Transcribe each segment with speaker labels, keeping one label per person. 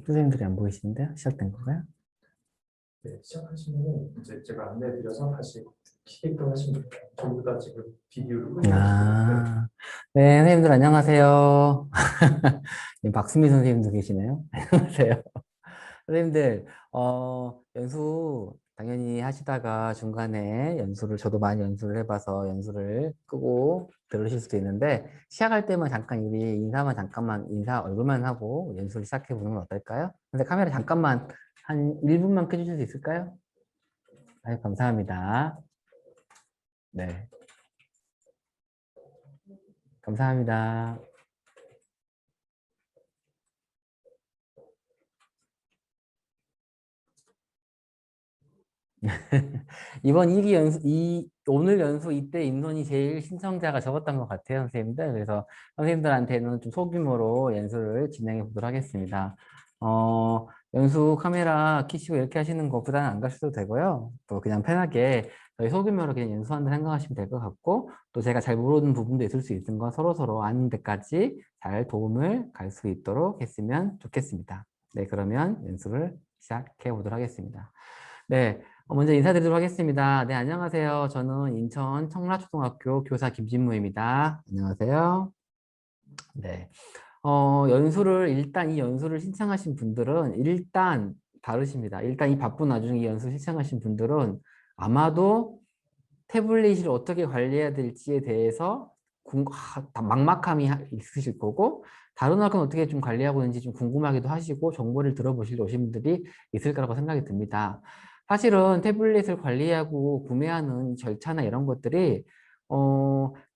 Speaker 1: 선생님들이 안 보이시는데요? 시작된 건가요?
Speaker 2: 네, 시작하시면 이제 제가 안내드려서 다시 키게끔 하시면 돼요. 전부 다 지금 비디오를 끄고 계시는데
Speaker 1: 네, 선생님들 안녕하세요. 박수미 선생님도 계시네요. 안녕하세요. 선생님들, 연수 당연히 하시다가 중간에 연수를, 저도 많이 연수를 해봐서 연수를 끄고 들으실 수도 있는데, 시작할 때만 잠깐 우리 인사만 잠깐만, 인사 얼굴만 하고 연수를 시작해 보는 건 어떨까요? 근데 카메라 잠깐만 한 1분만 켜주실 수 있을까요? 아유, 감사합니다. 네, 감사합니다. 이번 1기 연수, 오늘 연수 이때 인원이 제일 신청자가 적었던 것 같아요, 선생님들. 그래서 선생님들한테는 좀 소규모로 연수를 진행해 보도록 하겠습니다. 연수 카메라 켜시고 이렇게 하시는 것보다는 안 가셔도 되고요. 또 그냥 편하게 저희 소규모로 그냥 연수한다 생각하시면 될 것 같고, 또 제가 잘 모르는 부분도 있을 수 있는 건 서로서로 아는 데까지 잘 도움을 갈 수 있도록 했으면 좋겠습니다. 네, 그러면 연수를 시작해 보도록 하겠습니다. 네. 먼저 인사드리도록 하겠습니다. 네, 안녕하세요. 저는 인천 청라초등학교 교사 김진무입니다. 안녕하세요. 네. 일단 이 연수를 신청하신 분들은 일단 다르십니다. 일단 이 바쁜 와중에 이 연수 신청하신 분들은 아마도 태블릿을 어떻게 관리해야 될지에 대해서 막막함이 있으실 거고, 다른 학교는 어떻게 좀 관리하고 있는지 좀 궁금하기도 하시고 정보를 들어보시러 오신 분들이 있을 거라고 생각이 듭니다. 사실은 태블릿을 관리하고 구매하는 절차나 이런 것들이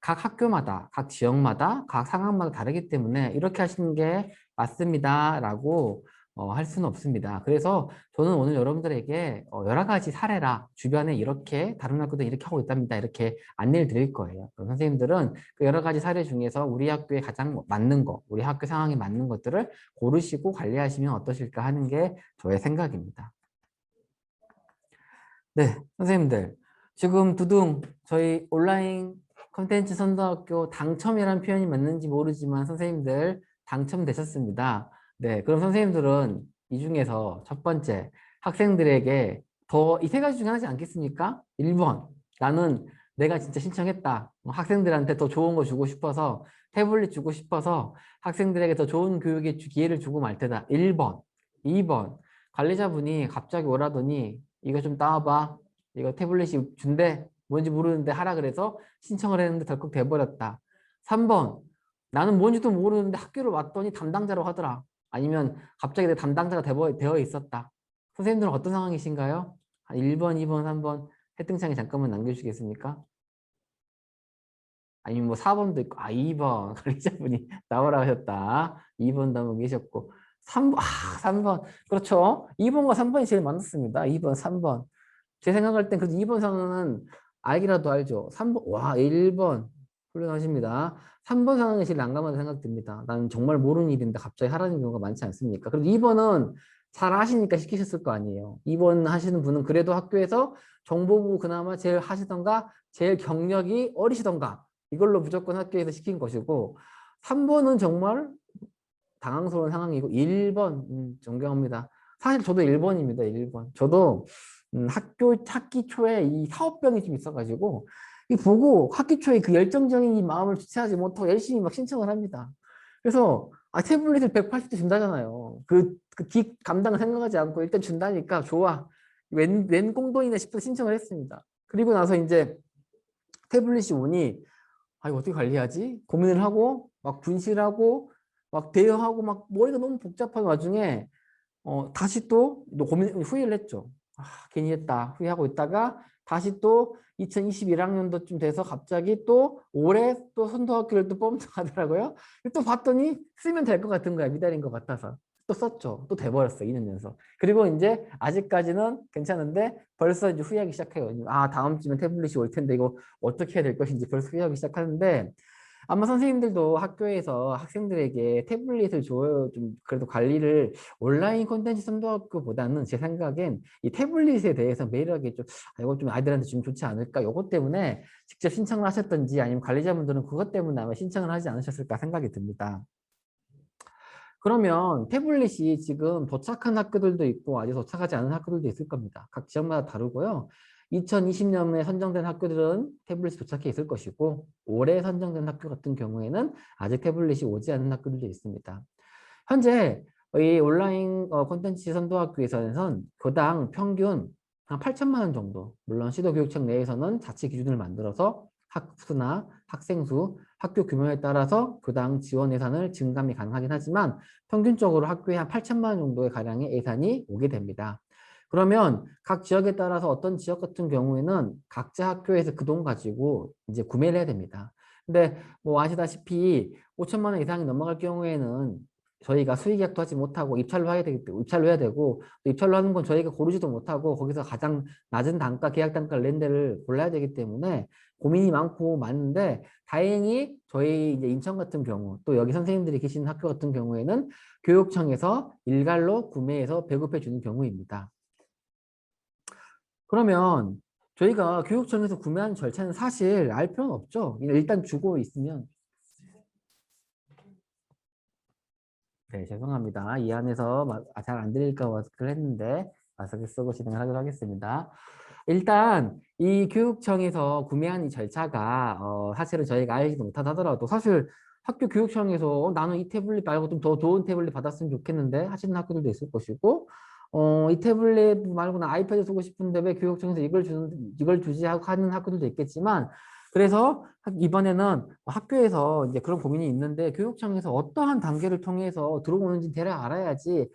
Speaker 1: 각 학교마다, 각 지역마다, 각 상황마다 다르기 때문에 이렇게 하시는 게 맞습니다 라고 할 수는 없습니다. 그래서 저는 오늘 여러분들에게 여러 가지 사례라 주변에 이렇게 다른 학교도 이렇게 하고 있답니다. 이렇게 안내를 드릴 거예요. 그럼 선생님들은 그 여러 가지 사례 중에서 우리 학교에 가장 맞는 거, 우리 학교 상황에 맞는 것들을 고르시고 관리하시면 어떠실까 하는 게 저의 생각입니다. 네, 선생님들. 지금 두둥 저희 온라인 콘텐츠 선도학교 당첨이라는 표현이 맞는지 모르지만 선생님들 당첨되셨습니다. 네, 그럼 선생님들은 이 중에서 첫 번째 학생들에게 더 이 세 가지 중에 하나지 않겠습니까? 1번, 나는 내가 진짜 신청했다. 학생들한테 더 좋은 거 주고 싶어서 태블릿 주고 싶어서 학생들에게 더 좋은 교육의 기회를 주고 말 테다. 1번, 2번, 관리자분이 갑자기 오라더니 이거 좀 따와봐. 이거 태블릿이 준대. 뭔지 모르는데 하라 그래서 신청을 했는데 덜컥 돼버렸다. 3번. 나는 뭔지도 모르는데 학교를 왔더니 담당자로 하더라. 아니면 갑자기 내 담당자가 되어 있었다. 선생님들은 어떤 상황이신가요? 1번, 2번, 3번 채팅창에 잠깐만 남겨주시겠습니까? 아니면 뭐 4번도 있고 2번 관리자분이 나오라 하셨다. 2번 남은 계셨고 3번, 3번. 그렇죠. 2번과 3번이 제일 많았습니다. 2번, 3번. 제 생각할 땐 그래도 2번 상황은 알기라도 알죠. 3번, 와, 1번. 훌륭하십니다. 3번 상황이 제일 난감하다 생각됩니다. 나는 정말 모르는 일인데 갑자기 하라는 경우가 많지 않습니까? 그래도 2번은 잘 하시니까 시키셨을 거 아니에요. 2번 하시는 분은 그래도 학교에서 정보부 그나마 제일 하시던가 제일 경력이 어리시던가 이걸로 무조건 학교에서 시킨 것이고 3번은 정말 당황스러운 상황이고 1번 존경합니다. 사실 저도 1번입니다. 1번. 저도 학기 초에 이 사업병이 좀 있어가지고 이 보고 학기 초에 그 열정적인 이 마음을 주체하지 못하고 열심히 막 신청을 합니다. 그래서 태블릿을 180대 준다잖아요. 그 감당을 생각하지 않고 일단 준다니까 좋아. 웬 공돈이나 싶어서 신청을 했습니다. 그리고 나서 이제 태블릿이 오니 이거 어떻게 관리하지? 고민을 하고 막 분실하고 막 대여하고 막 머리가 너무 복잡한 와중에 다시 또 고민 후회를 했죠. 괜히 했다 후회하고 있다가 다시 또 2021학년도쯤 돼서 갑자기 또 올해 또 선도학교를 또 뽑는다더라고요. 또 봤더니 쓰면 될 것 같은 거야. 미달인 것 같아서 또 썼죠. 또 돼버렸어 2년 연속. 그리고 이제 아직까지는 괜찮은데 벌써 이제 후회하기 시작해요. 다음 주면 태블릿이 올 텐데 이거 어떻게 해야 될 것인지 벌써 후회하기 시작하는데 아마 선생님들도 학교에서 학생들에게 태블릿을 줘요. 좀 그래도 관리를 온라인 콘텐츠 선도학교보다는 제 생각엔 이 태블릿에 대해서 매일하게 좀 이거 좀 아이들한테 주면 좋지 않을까? 이것 때문에 직접 신청을 하셨던지 아니면 관리자분들은 그것 때문에 아마 신청을 하지 않으셨을까 생각이 듭니다. 그러면 태블릿이 지금 도착한 학교들도 있고 아직 도착하지 않은 학교들도 있을 겁니다. 각 지역마다 다르고요. 2020년에 선정된 학교들은 태블릿이 도착해 있을 것이고 올해 선정된 학교 같은 경우에는 아직 태블릿이 오지 않은 학교들도 있습니다. 현재 이 온라인 콘텐츠 선도학교에서는 교당 평균 한 8천만 원 정도, 물론 시도교육청 내에서는 자체 기준을 만들어서 학수나 학생 수, 학교 규모에 따라서 교당 지원 예산을 증감이 가능하긴 하지만 평균적으로 학교에 한 8천만 원 정도의 가량의 예산이 오게 됩니다. 그러면 각 지역에 따라서 어떤 지역 같은 경우에는 각자 학교에서 그 돈 가지고 이제 구매를 해야 됩니다. 근데 뭐 아시다시피 5천만 원 이상이 넘어갈 경우에는 저희가 수의계약도 하지 못하고 입찰로 해야 되기 때문에 입찰로 해야 되고 또 입찰로 하는 건 저희가 고르지도 못하고 거기서 가장 낮은 단가 계약 단가를 낸 데를 골라야 되기 때문에 고민이 많고 많은데 다행히 저희 이제 인천 같은 경우 또 여기 선생님들이 계시는 학교 같은 경우에는 교육청에서 일괄로 구매해서 배급해 주는 경우입니다. 그러면 저희가 교육청에서 구매하는 절차는 사실 알 필요는 없죠. 일단 주고 있으면. 네, 죄송합니다. 이 안에서 잘 안 들릴까 마스크를 했는데 마스크 쓰고 진행을 하도록 하겠습니다. 일단 이 교육청에서 구매한 이 절차가 사실은 저희가 알지도 못하다 하더라도 사실 학교 교육청에서 나는 이 태블릿 말고 좀 더 좋은 태블릿 받았으면 좋겠는데 하시는 학교들도 있을 것이고 이 태블릿 말고 나 아이패드 쓰고 싶은데 왜 교육청에서 이걸 주지 하고 하는 학교들도 있겠지만 그래서 이번에는 학교에서 이제 그런 고민이 있는데 교육청에서 어떠한 단계를 통해서 들어오는지 대략 알아야지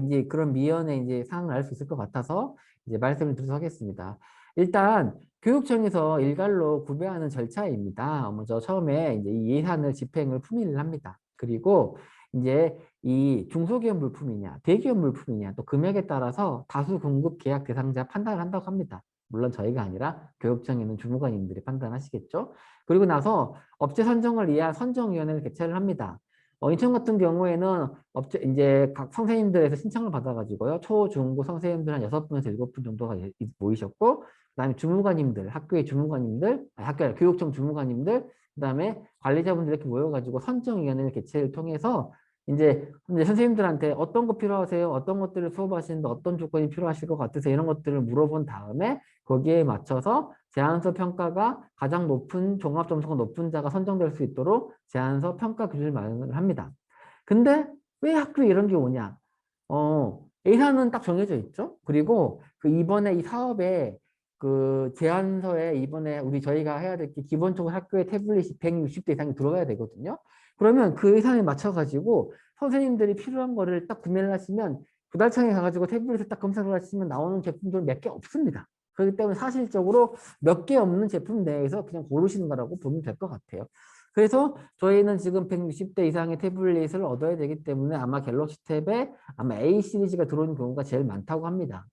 Speaker 1: 이제 그런 미연의 이제 상황을 알 수 있을 것 같아서 이제 말씀을 드리도록 하겠습니다. 일단 교육청에서 일괄로 구매하는 절차입니다. 먼저 처음에 이제 이 예산을 집행을 품의를 합니다. 그리고 이제 이 중소기업 물품이냐, 대기업 물품이냐, 또 금액에 따라서 다수 공급 계약 대상자 판단을 한다고 합니다. 물론 저희가 아니라 교육청에 있는 주무관님들이 판단하시겠죠. 그리고 나서 업체 선정을 위한 선정위원회를 개최를 합니다. 인천 같은 경우에는 업체 이제 각 선생님들에서 신청을 받아가지고요. 초, 중, 고 선생님들 한 6분에서 7분 정도가 모이셨고, 그다음에 주무관님들, 학교의 주무관님들, 학교 아니라 교육청 주무관님들, 그다음에 관리자분들 이렇게 모여가지고 선정위원회를 개최를 통해서 이제 선생님들한테 어떤 거 필요하세요? 어떤 것들을 수업하시는데 어떤 조건이 필요하실 것 같으세요? 이런 것들을 물어본 다음에 거기에 맞춰서 제안서 평가가 가장 높은 종합 점수가 높은 자가 선정될 수 있도록 제안서 평가 기준을 마련을 합니다. 근데 왜 학교에 이런 게 오냐? 예산은 딱 정해져 있죠. 그리고 그 이번에 이 사업에 그 제안서에 이번에 저희가 해야 될 게 기본적으로 학교에 태블릿이 160대 이상이 들어가야 되거든요. 그러면 그 예산에 맞춰가지고 선생님들이 필요한 거를 딱 구매를 하시면 구달청에 가가지고 태블릿을 딱 검색을 하시면 나오는 제품들 몇 개 없습니다. 그렇기 때문에 사실적으로 몇 개 없는 제품 내에서 그냥 고르시는 거라고 보면 될 것 같아요. 그래서 저희는 지금 160대 이상의 태블릿을 얻어야 되기 때문에 아마 갤럭시 탭에 아마 A 시리즈가 들어오는 경우가 제일 많다고 합니다.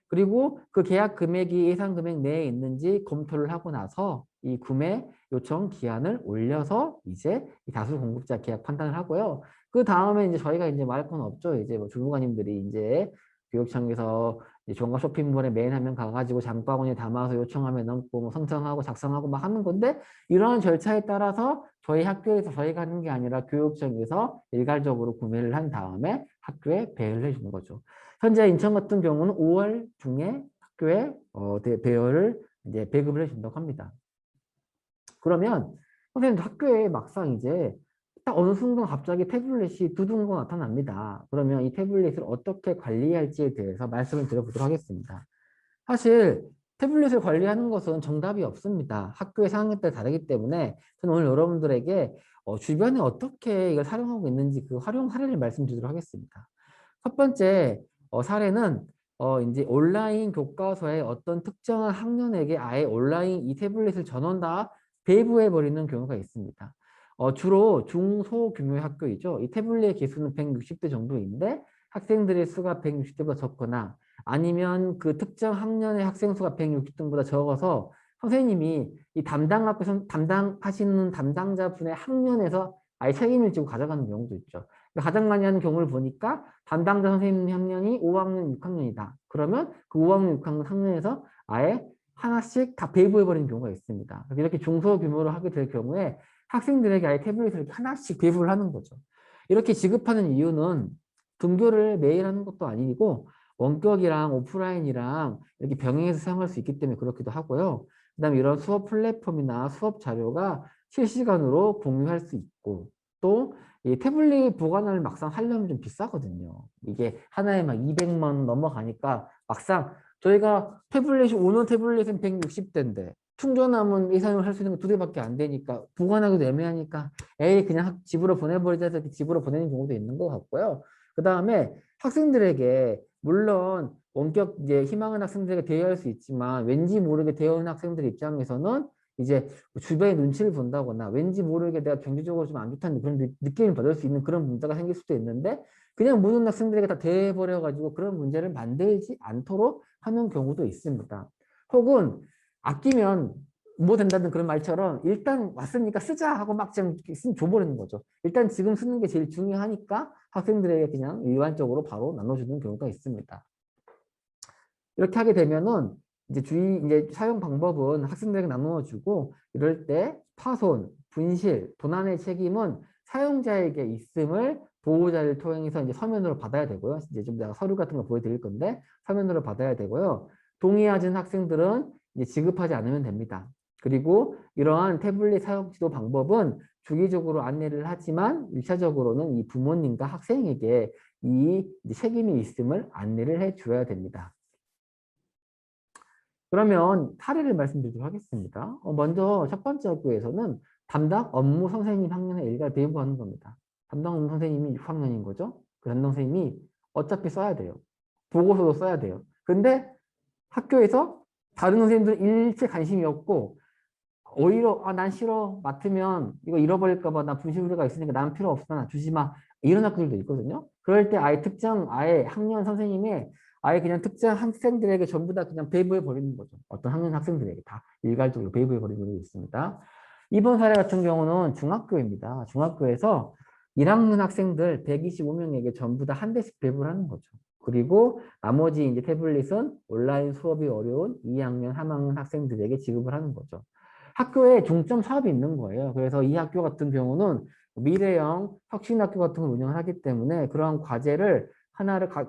Speaker 1: 그리고 그 계약 금액이 예상 금액 내에 있는지 검토를 하고 나서 이 구매 요청 기한을 올려서 이제 이 다수 공급자 계약 판단을 하고요. 그 다음에 이제 저희가 이제 말할 건 없죠. 이제 뭐 주무관님들이 이제 교육청에서 종합 쇼핑몰에 메인 화면 가가지고 장바구니에 담아서 요청하면 넘고 뭐 성청하고 작성하고 막 하는 건데 이러한 절차에 따라서 저희 학교에서 저희가 하는 게 아니라 교육청에서 일괄적으로 구매를 한 다음에 학교에 배열을 해주는 거죠. 현재 인천 같은 경우는 5월 중에 학교에 배열을 이제 배급을 해준다고 합니다. 그러면 선생님 학교에 막상 이제 딱 어느 순간 갑자기 태블릿이 두둥거 나타납니다. 그러면 이 태블릿을 어떻게 관리할지에 대해서 말씀을 드려보도록 하겠습니다. 사실 태블릿을 관리하는 것은 정답이 없습니다. 학교의 상황에 따라 다르기 때문에 저는 오늘 여러분들에게 주변에 어떻게 이걸 사용하고 있는지 그 활용 사례를 말씀드리도록 하겠습니다. 첫 번째 사례는 이제 온라인 교과서에 어떤 특정한 학년에게 아예 온라인 이 태블릿을 전원 다 배부해 버리는 경우가 있습니다. 주로 중소 규모의 학교이죠. 이 태블릿 개수는 160대 정도인데 학생들의 수가 160대보다 적거나 아니면 그 특정 학년의 학생 수가 160등보다 적어서 선생님이 이 담당하시는 담당자분의 학년에서 아예 책임을 지고 가져가는 경우도 있죠. 가장 많이 하는 경우를 보니까 담당자 선생님 학년이 5학년, 6학년이다. 그러면 그 5학년, 6학년 학년에서 아예 하나씩 다 배부해버리는 경우가 있습니다. 이렇게 중소규모로 하게 될 경우에 학생들에게 아예 태블릿을 이렇게 하나씩 배부를 하는 거죠. 이렇게 지급하는 이유는 등교를 매일 하는 것도 아니고 원격이랑 오프라인이랑 이렇게 병행해서 사용할 수 있기 때문에 그렇기도 하고요. 그다음에 이런 수업 플랫폼이나 수업 자료가 실시간으로 공유할 수 있고 또 이 태블릿 보관을 막상 하려면 좀 비싸거든요. 이게 하나에 막 200만 원 넘어가니까 막상 저희가 태블릿이 오는 태블릿은 160대인데 충전하면 예산을 할 수 있는 거 2대밖에 안 되니까 보관하기도 애매하니까 에이 그냥 집으로 보내버리자 해서 집으로 보내는 경우도 있는 것 같고요. 그 다음에 학생들에게 물론 원격 이제 희망하는 학생들에게 대여할 수 있지만 왠지 모르게 대여하는 학생들 입장에서는 이제 주변의 눈치를 본다거나 왠지 모르게 내가 경제적으로 좀 안 좋다는 그런 느낌을 받을 수 있는 그런 문제가 생길 수도 있는데 그냥 모든 학생들에게 다 대해버려 가지고 그런 문제를 만들지 않도록 하는 경우도 있습니다. 혹은 아끼면 뭐 된다는 그런 말처럼 일단 왔으니까 쓰자 하고 막 지금 줘버리는 거죠. 일단 지금 쓰는 게 제일 중요하니까 학생들에게 그냥 일반적으로 바로 나눠주는 경우가 있습니다. 이렇게 하게 되면은 이제 사용 방법은 학생들에게 나누어주고 이럴 때 파손, 분실, 도난의 책임은 사용자에게 있음을 보호자를 통해서 이제 서면으로 받아야 되고요. 이제 좀 내가 서류 같은 거 보여드릴 건데 서면으로 받아야 되고요. 동의하지 학생들은 이제 지급하지 않으면 됩니다. 그리고 이러한 태블릿 사용 지도 방법은 주기적으로 안내를 하지만 1차적으로는 이 부모님과 학생에게 이 책임이 있음을 안내를 해줘야 됩니다. 그러면 사례를 말씀드리도록 하겠습니다. 먼저 첫 번째 학교에서는 담당 업무 선생님 학년의 일괄 배부하는 겁니다. 담당 업무 선생님이 6학년인 거죠. 그 담당 선생님이 어차피 써야 돼요. 보고서도 써야 돼요. 근데 학교에서 다른 선생님들은 일체 관심이 없고 오히려 난 싫어 맡으면 이거 잃어버릴까 봐 나 분실 우려가 있으니까 난 필요 없어 나 주지 마 이런 학교들도 있거든요. 그럴 때 아예 특정 아예 학년 선생님이 아예 그냥 특정 학생들에게 전부 다 그냥 배부해 버리는 거죠. 어떤 학년 학생들에게 다 일괄적으로 배부해 버리는 게 있습니다. 이번 사례 같은 경우는 중학교입니다. 중학교에서 1학년 학생들 125명에게 전부 다 한 대씩 배부를 하는 거죠. 그리고 나머지 이제 태블릿은 온라인 수업이 어려운 2학년, 3학년 학생들에게 지급을 하는 거죠. 학교에 중점 사업이 있는 거예요. 그래서 이 학교 같은 경우는 미래형 혁신학교 같은 걸 운영을 하기 때문에 그러한 과제를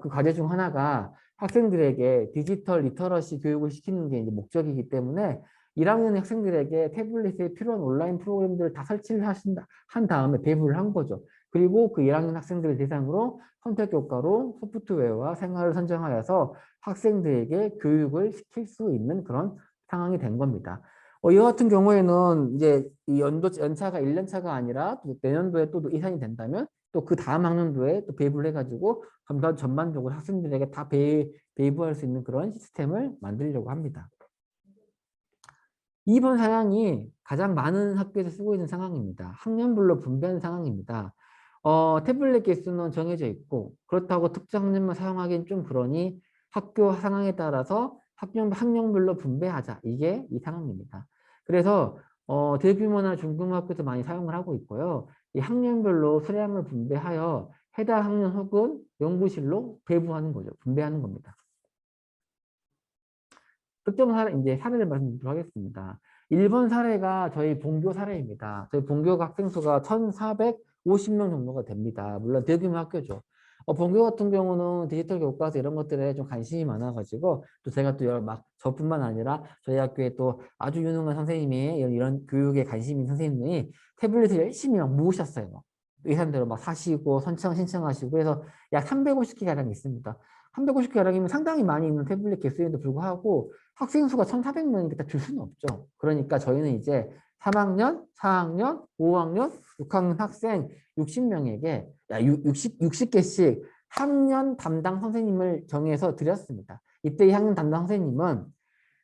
Speaker 1: 그 과제 중 하나가 학생들에게 디지털 리터러시 교육을 시키는 게 이제 목적이기 때문에 1학년 학생들에게 태블릿에 필요한 온라인 프로그램들을 다 설치를 한 다음에 배부를 한 거죠. 그리고 그 1학년 학생들을 대상으로 선택교과로 소프트웨어와 생활을 선정하여서 학생들에게 교육을 시킬 수 있는 그런 상황이 된 겁니다. 이와 같은 경우에는 이제 이 연차가 1년차가 아니라 또 내년도에 또 예산이 된다면 또 그 다음 학년도에 또 배부를 해가지고 전반적으로 학생들에게 다 배부할 수 있는 그런 시스템을 만들려고 합니다. 2번 상황이 가장 많은 학교에서 쓰고 있는 상황입니다. 학년별로 분배한 상황입니다. 태블릿 개수는 정해져 있고 그렇다고 특정 학년만 사용하기는 좀 그러니 학교 상황에 따라서 학년별로 분배하자. 이게 이 상황입니다. 그래서 대규모나 중규모 학교에서 많이 사용을 하고 있고요. 이 학년별로 수량을 분배하여 해당 학년 혹은 연구실로 배부하는 거죠. 분배하는 겁니다. 특정 사례를 말씀드리도록 하겠습니다. 1번 사례가 저희 본교 사례입니다. 저희 본교 학생 수가 1,450명 정도가 됩니다. 물론 대규모 학교죠. 본교 같은 경우는 디지털 교과서 이런 것들에 좀 관심이 많아가지고 또 제가 또 저뿐만 아니라 저희 학교에 또 아주 유능한 선생님이 이런 교육에 관심 있는 선생님이 태블릿을 열심히 막 모으셨어요. 예산대로 막 사시고 신청하시고 그래서 약 350개 가량 있습니다. 350개 가량이면 상당히 많이 있는 태블릿 개수에도 불구하고 학생 수가 1,400명이니까 줄 수는 없죠. 그러니까 저희는 이제 3학년, 4학년, 5학년, 6학년 학생 60명에게 60개씩 학년 담당 선생님을 정해서 드렸습니다. 이때 이 학년 담당 선생님은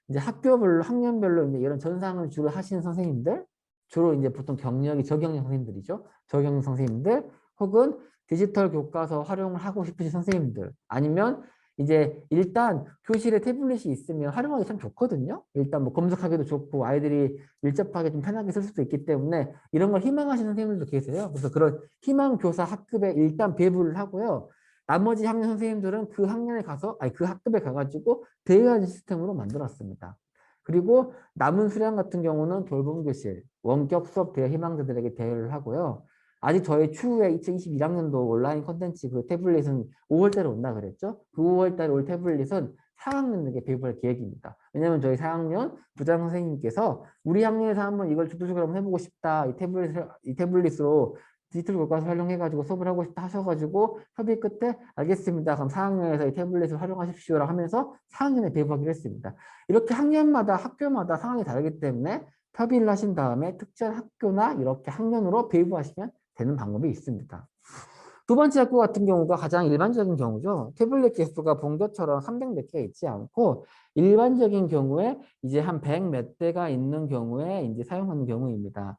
Speaker 1: 이제 학년별로 이제 이런 전상을 주로 하시는 선생님들, 주로 이제 보통 저경영 선생님들이죠. 저경영 선생님들 혹은 디지털 교과서 활용을 하고 싶으신 선생님들 아니면 이제 일단 교실에 태블릿이 있으면 활용하기 참 좋거든요. 일단 뭐 검색하기도 좋고 아이들이 밀접하게 좀 편하게 쓸 수도 있기 때문에 이런 걸 희망하시는 선생님들도 계세요. 그래서 그런 희망 교사 학급에 일단 배부를 하고요. 나머지 학년 선생님들은 그 학년에 가서 아니 그 학급에 가가지고 대여하는 시스템으로 만들었습니다. 그리고 남은 수량 같은 경우는 돌봄 교실, 원격 수업 대여 희망자들에게 대여를 하고요. 아직 저희 추후에 2021학년도 온라인 콘텐츠 그 태블릿은 5월달에 온다 그랬죠? 그 5월달에 올 태블릿은 4학년에게 배부할 계획입니다. 왜냐하면 저희 4학년 부장 선생님께서 우리 학년에서 한번 이걸 주도적으로 한번 해보고 싶다. 이 태블릿으로 디지털 교과서 활용해가지고 수업을 하고 싶다 하셔가지고 협의 끝에 알겠습니다. 그럼 4학년에서 이 태블릿을 활용하십시오라고 하면서 4학년에 배부하기로 했습니다. 이렇게 학년마다 학교마다 상황이 다르기 때문에 협의를 하신 다음에 특정 학교나 이렇게 학년으로 배부하시면 되는 방법이 있습니다. 두 번째 학교 같은 경우가 가장 일반적인 경우죠. 태블릿 개수가 본교처럼 300 몇 개 있지 않고 일반적인 경우에 이제 한 100 몇 대가 있는 경우에 이제 사용하는 경우입니다.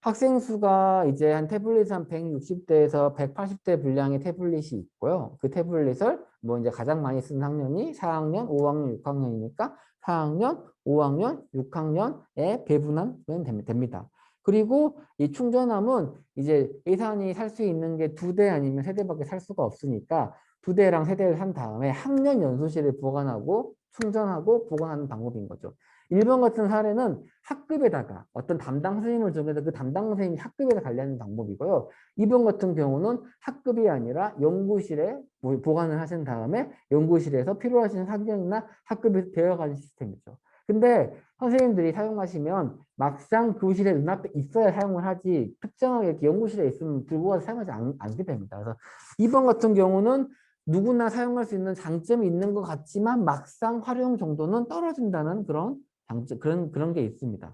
Speaker 1: 학생 수가 이제 한 태블릿 한 160대에서 180대 분량의 태블릿이 있고요. 그 태블릿을 뭐 이제 가장 많이 쓰는 학년이 4학년, 5학년, 6학년이니까 4학년, 5학년, 6학년에 배분하면 됩니다. 그리고 이 충전함은 이제 예산이 살 수 있는 게 2대 아니면 3대밖에 살 수가 없으니까 2대랑 3대를 한 다음에 학년 연소실에 보관하고 충전하고 보관하는 방법인 거죠. 1번 같은 사례는 학급에다가 어떤 담당 선생님을 정해서 그 담당 선생님이 학급에다 관리하는 방법이고요. 2번 같은 경우는 학급이 아니라 연구실에 보관을 하신 다음에 연구실에서 필요하신 학년이나 학급에서 배워가는 시스템이죠. 근데 선생님들이 사용하시면 막상 교실에 눈앞에 있어야 사용을 하지 특정하게 이렇게 연구실에 있으면 들고 가서 사용하지 않게 됩니다. 그래서 2번 같은 경우는 누구나 사용할 수 있는 장점이 있는 것 같지만 막상 활용 정도는 떨어진다는 그런 게 있습니다.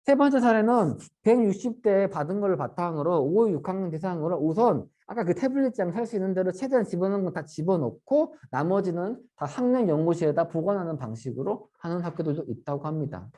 Speaker 1: 세 번째 사례는 160대 받은 걸 바탕으로 5, 6학년 대상으로 우선 아까 그 태블릿장 살 수 있는 대로 최대한 집어넣은 건 다 집어넣고 나머지는 다 학년 연구실에다 보관하는 방식으로 하는 학교들도 있다고 합니다.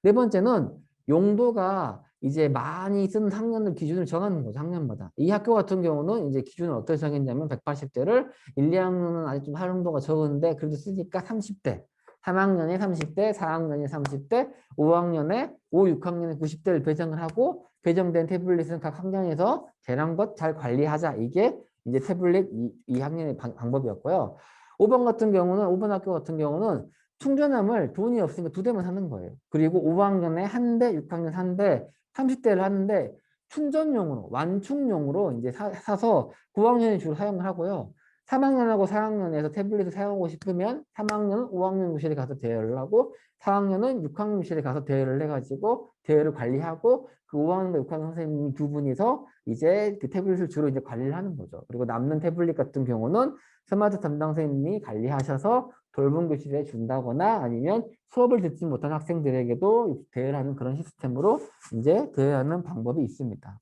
Speaker 1: 네 번째는 용도가 이제 많이 쓰는 학년들 기준을 정하는 거죠. 학년마다. 이 학교 같은 경우는 이제 기준을 어떻게 정했냐면 180대를 1, 2학년은 아직 좀 활용도가 적은데 그래도 쓰니까 30대. 3학년에 30대, 4학년에 30대, 5학년에 5, 6학년에 90대를 배정을 하고 배정된 태블릿은 각 학년에서 재량껏 잘 관리하자. 이게 이제 태블릿 2학년의 방법이었고요. 5번 같은 경우는 5번 학교 같은 경우는 충전함을 돈이 없으니까 2대만 사는 거예요. 그리고 5학년에 1대, 6학년 1대, 30대를 하는데 충전용으로, 완충용으로 이제 사서 9학년이 주로 사용을 하고요. 3학년하고 4학년에서 태블릿을 사용하고 싶으면 3학년은 5학년 교실에 가서 대여를 하고 4학년은 6학년 교실에 가서 대여를 해가지고 대여를 관리하고 그 5학년과 6학년 선생님 두 분이서 이제 그 태블릿을 주로 이제 관리를 하는 거죠. 그리고 남는 태블릿 같은 경우는 스마트 담당 선생님이 관리하셔서 돌봄 교실에 준다거나 아니면 수업을 듣지 못한 학생들에게도 대여하는 그런 시스템으로 이제 대여하는 방법이 있습니다.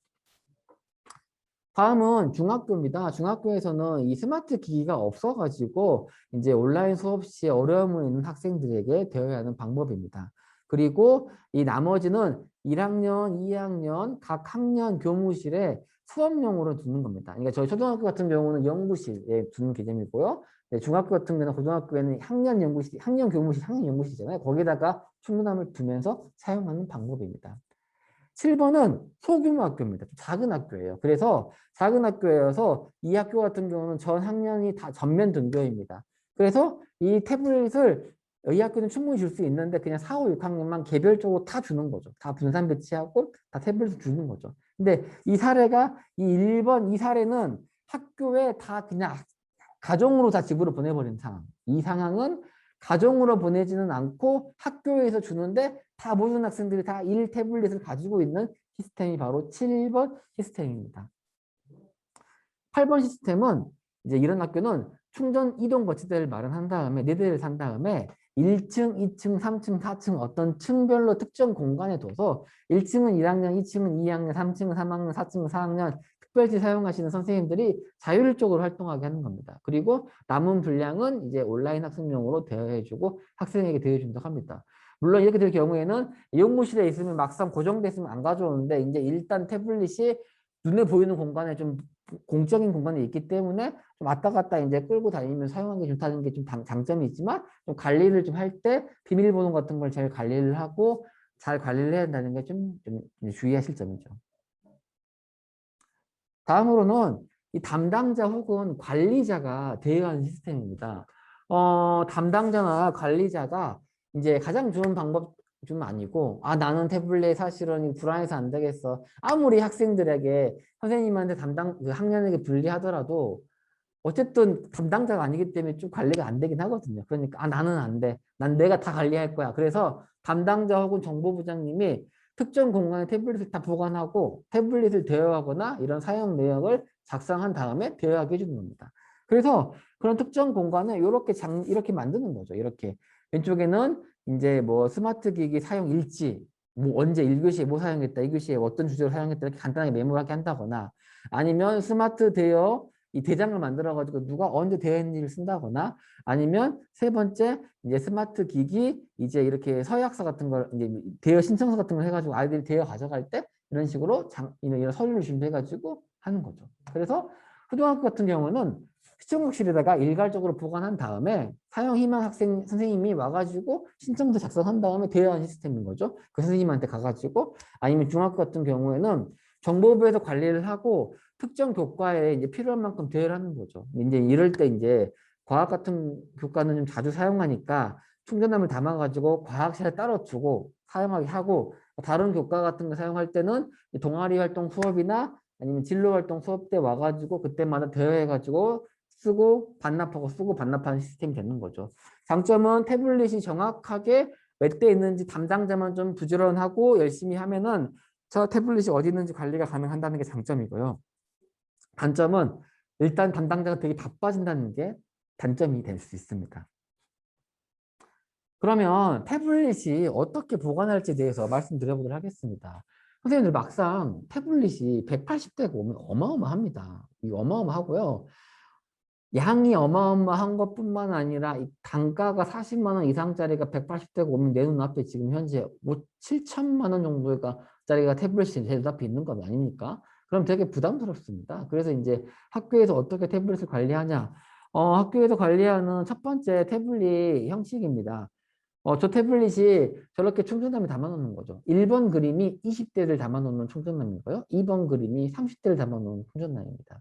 Speaker 1: 다음은 중학교입니다. 중학교에서는 이 스마트 기기가 없어가지고 이제 온라인 수업 시에 어려움을 있는 학생들에게 대여해야 하는 방법입니다. 그리고 이 나머지는 1학년, 2학년 각 학년 교무실에 수업용으로 두는 겁니다. 그러니까 저희 초등학교 같은 경우는 연구실에 두는 개념이고요. 네, 중학교 같은 경우는 고등학교에는 학년 연구실, 학년 교무실, 학년 연구실이잖아요. 거기다가 충분함을 두면서 사용하는 방법입니다. 7번은 소규모 학교입니다. 작은 학교예요. 그래서 작은 학교여서 이 학교 같은 경우는 전 학년이 다 전면 등교입니다. 그래서 이 태블릿을 이 학교는 충분히 줄 수 있는데 그냥 4, 5, 6학년만 개별적으로 다 주는 거죠. 다 분산 배치하고 다 태블릿을 주는 거죠. 근데 이 사례가 이 1번 이 사례는 학교에 다 그냥 가정으로 다 집으로 보내버린 상황. 이 상황은 가정으로 보내지는 않고 학교에서 주는데 다 모든 학생들이 다 1태블릿을 가지고 있는 시스템이 바로 7번 시스템입니다. 8번 시스템은 이제 이런 학교는 충전 이동 거치대를 마련한 다음에 4대를 산 다음에 1층, 2층, 3층, 4층 어떤 층별로 특정 공간에 둬서 1층은 1학년, 2층은 2학년, 3층은 3학년, 4층은 4학년 특별시 사용하시는 선생님들이 자율적으로 활동하게 하는 겁니다. 그리고 남은 분량은 이제 온라인 학습용으로 대여해주고 학생에게 대여해준다고 합니다. 물론 이렇게 될 경우에는 연구실에 있으면 막상 고정돼 있으면 안 가져오는데 이제 일단 태블릿이 눈에 보이는 공간에 좀 공적인 공간에 있기 때문에 좀 왔다 갔다 이제 끌고 다니면 사용하기 좋다는 게 좀 장점이 있지만 좀 관리를 좀 할 때 비밀번호 같은 걸 잘 관리를 하고 잘 관리를 해야 한다는 게 좀 주의하실 점이죠. 다음으로는 이 담당자 혹은 관리자가 대여하는 시스템입니다. 담당자나 관리자가 이제 가장 좋은 방법 좀 아니고, 아, 나는 태블릿 사실은 불안해서 안 되겠어. 아무리 학생들에게 선생님한테 그 학년에게 불리하더라도 어쨌든 담당자가 아니기 때문에 좀 관리가 안 되긴 하거든요. 그러니까 아, 나는 안 돼. 난 내가 다 관리할 거야. 그래서 담당자 혹은 정보부장님이 특정 공간에 태블릿을 다 보관하고 태블릿을 대여하거나 이런 사용 내역을 작성한 다음에 대여하게 해주는 겁니다. 그래서 그런 특정 공간을 이렇게 만드는 거죠. 이렇게 왼쪽에는 이제 뭐 스마트 기기 사용 일지, 뭐 언제 1교시에 뭐 사용했다, 2교시에 어떤 주제로 사용했다 이렇게 간단하게 메모하게 한다거나 아니면 스마트 대여 이 대장을 만들어 가지고 누가 언제 대여했는지를 쓴다거나 아니면 세 번째 이제 스마트 기기 이제 이렇게 서약서 같은 걸 이제 대여 신청서 같은 걸 해가지고 아이들이 대여 가져갈 때 이런 식으로 이런 서류를 준비해가지고 하는 거죠. 그래서 초등학교 같은 경우는 시청국실에다가 일괄적으로 보관한 다음에 사용 희망 학생 선생님이 와가지고 신청서 작성한 다음에 대여하는 시스템인 거죠. 그 선생님한테 가가지고 아니면 중학교 같은 경우에는 정보부에서 관리를 하고 특정 교과에 이제 필요한 만큼 대여를 하는 거죠. 이제 이럴 때 이제 과학 같은 교과는 좀 자주 사용하니까 충전함을 담아가지고 과학실에 따로 두고 사용하게 하고 다른 교과 같은 거 사용할 때는 동아리 활동 수업이나 아니면 진로 활동 수업 때 와가지고 그때마다 대여해가지고 쓰고 반납하고 쓰고 반납하는 시스템이 되는 거죠. 장점은 태블릿이 정확하게 몇 대 있는지 담당자만 좀 부지런하고 열심히 하면은 저 태블릿이 어디 있는지 관리가 가능한다는 게 장점이고요. 단점은 일단 담당자가 되게 바빠진다는 게 단점이 될 수 있습니다. 그러면 태블릿이 어떻게 보관할지에 대해서 말씀드려보도록 하겠습니다. 선생님들 막상 태블릿이 180대가 오면 어마어마합니다. 이거 어마어마하고요. 양이 어마어마한 것뿐만 아니라 이 단가가 40만 원 이상짜리가 180대가 오면 내 눈앞에 지금 현재 7천만 원 정도짜리가 태블릿이 제 눈앞에 있는 거 아닙니까? 그럼 되게 부담스럽습니다. 그래서 이제 학교에서 어떻게 태블릿을 관리하냐? 학교에서 관리하는 첫 번째 태블릿 형식입니다. 저 태블릿이 저렇게 충전함에 담아놓는 거죠. 1번 그림이 20대를 담아놓는 충전함이고요. 2번 그림이 30대를 담아놓는 충전함입니다.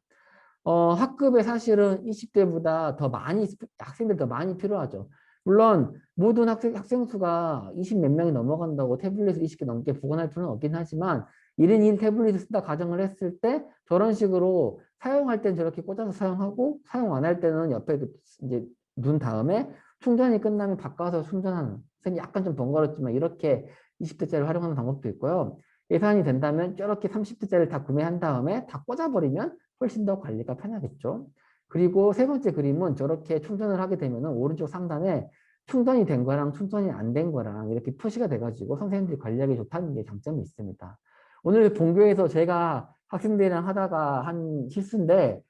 Speaker 1: 학급에 사실은 20대보다 더 많이, 학생들 더 많이 필요하죠. 물론 모든 학생 수가 20 몇 명이 넘어간다고 태블릿을 20개 넘게 보관할 필요는 없긴 하지만 1인 1 태블릿을 쓴다 가정을 했을 때 저런 식으로 사용할 땐 저렇게 꽂아서 사용하고 사용 안 할 때는 옆에 이제 둔 다음에 충전이 끝나면 바꿔서 충전하는 선생님 약간 좀 번거롭지만 이렇게 20대짜리를 활용하는 방법도 있고요. 예산이 된다면 저렇게 30대짜리를 다 구매한 다음에 다 꽂아버리면 훨씬 더 관리가 편하겠죠. 그리고 세 번째 그림은 저렇게 충전을 하게 되면 오른쪽 상단에 충전이 된 거랑 충전이 안 된 거랑 이렇게 표시가 돼가지고 선생님들이 관리하기 좋다는 게 장점이 있습니다. 오늘 본교에서 제가 학생들이랑 하다가 한 실수인데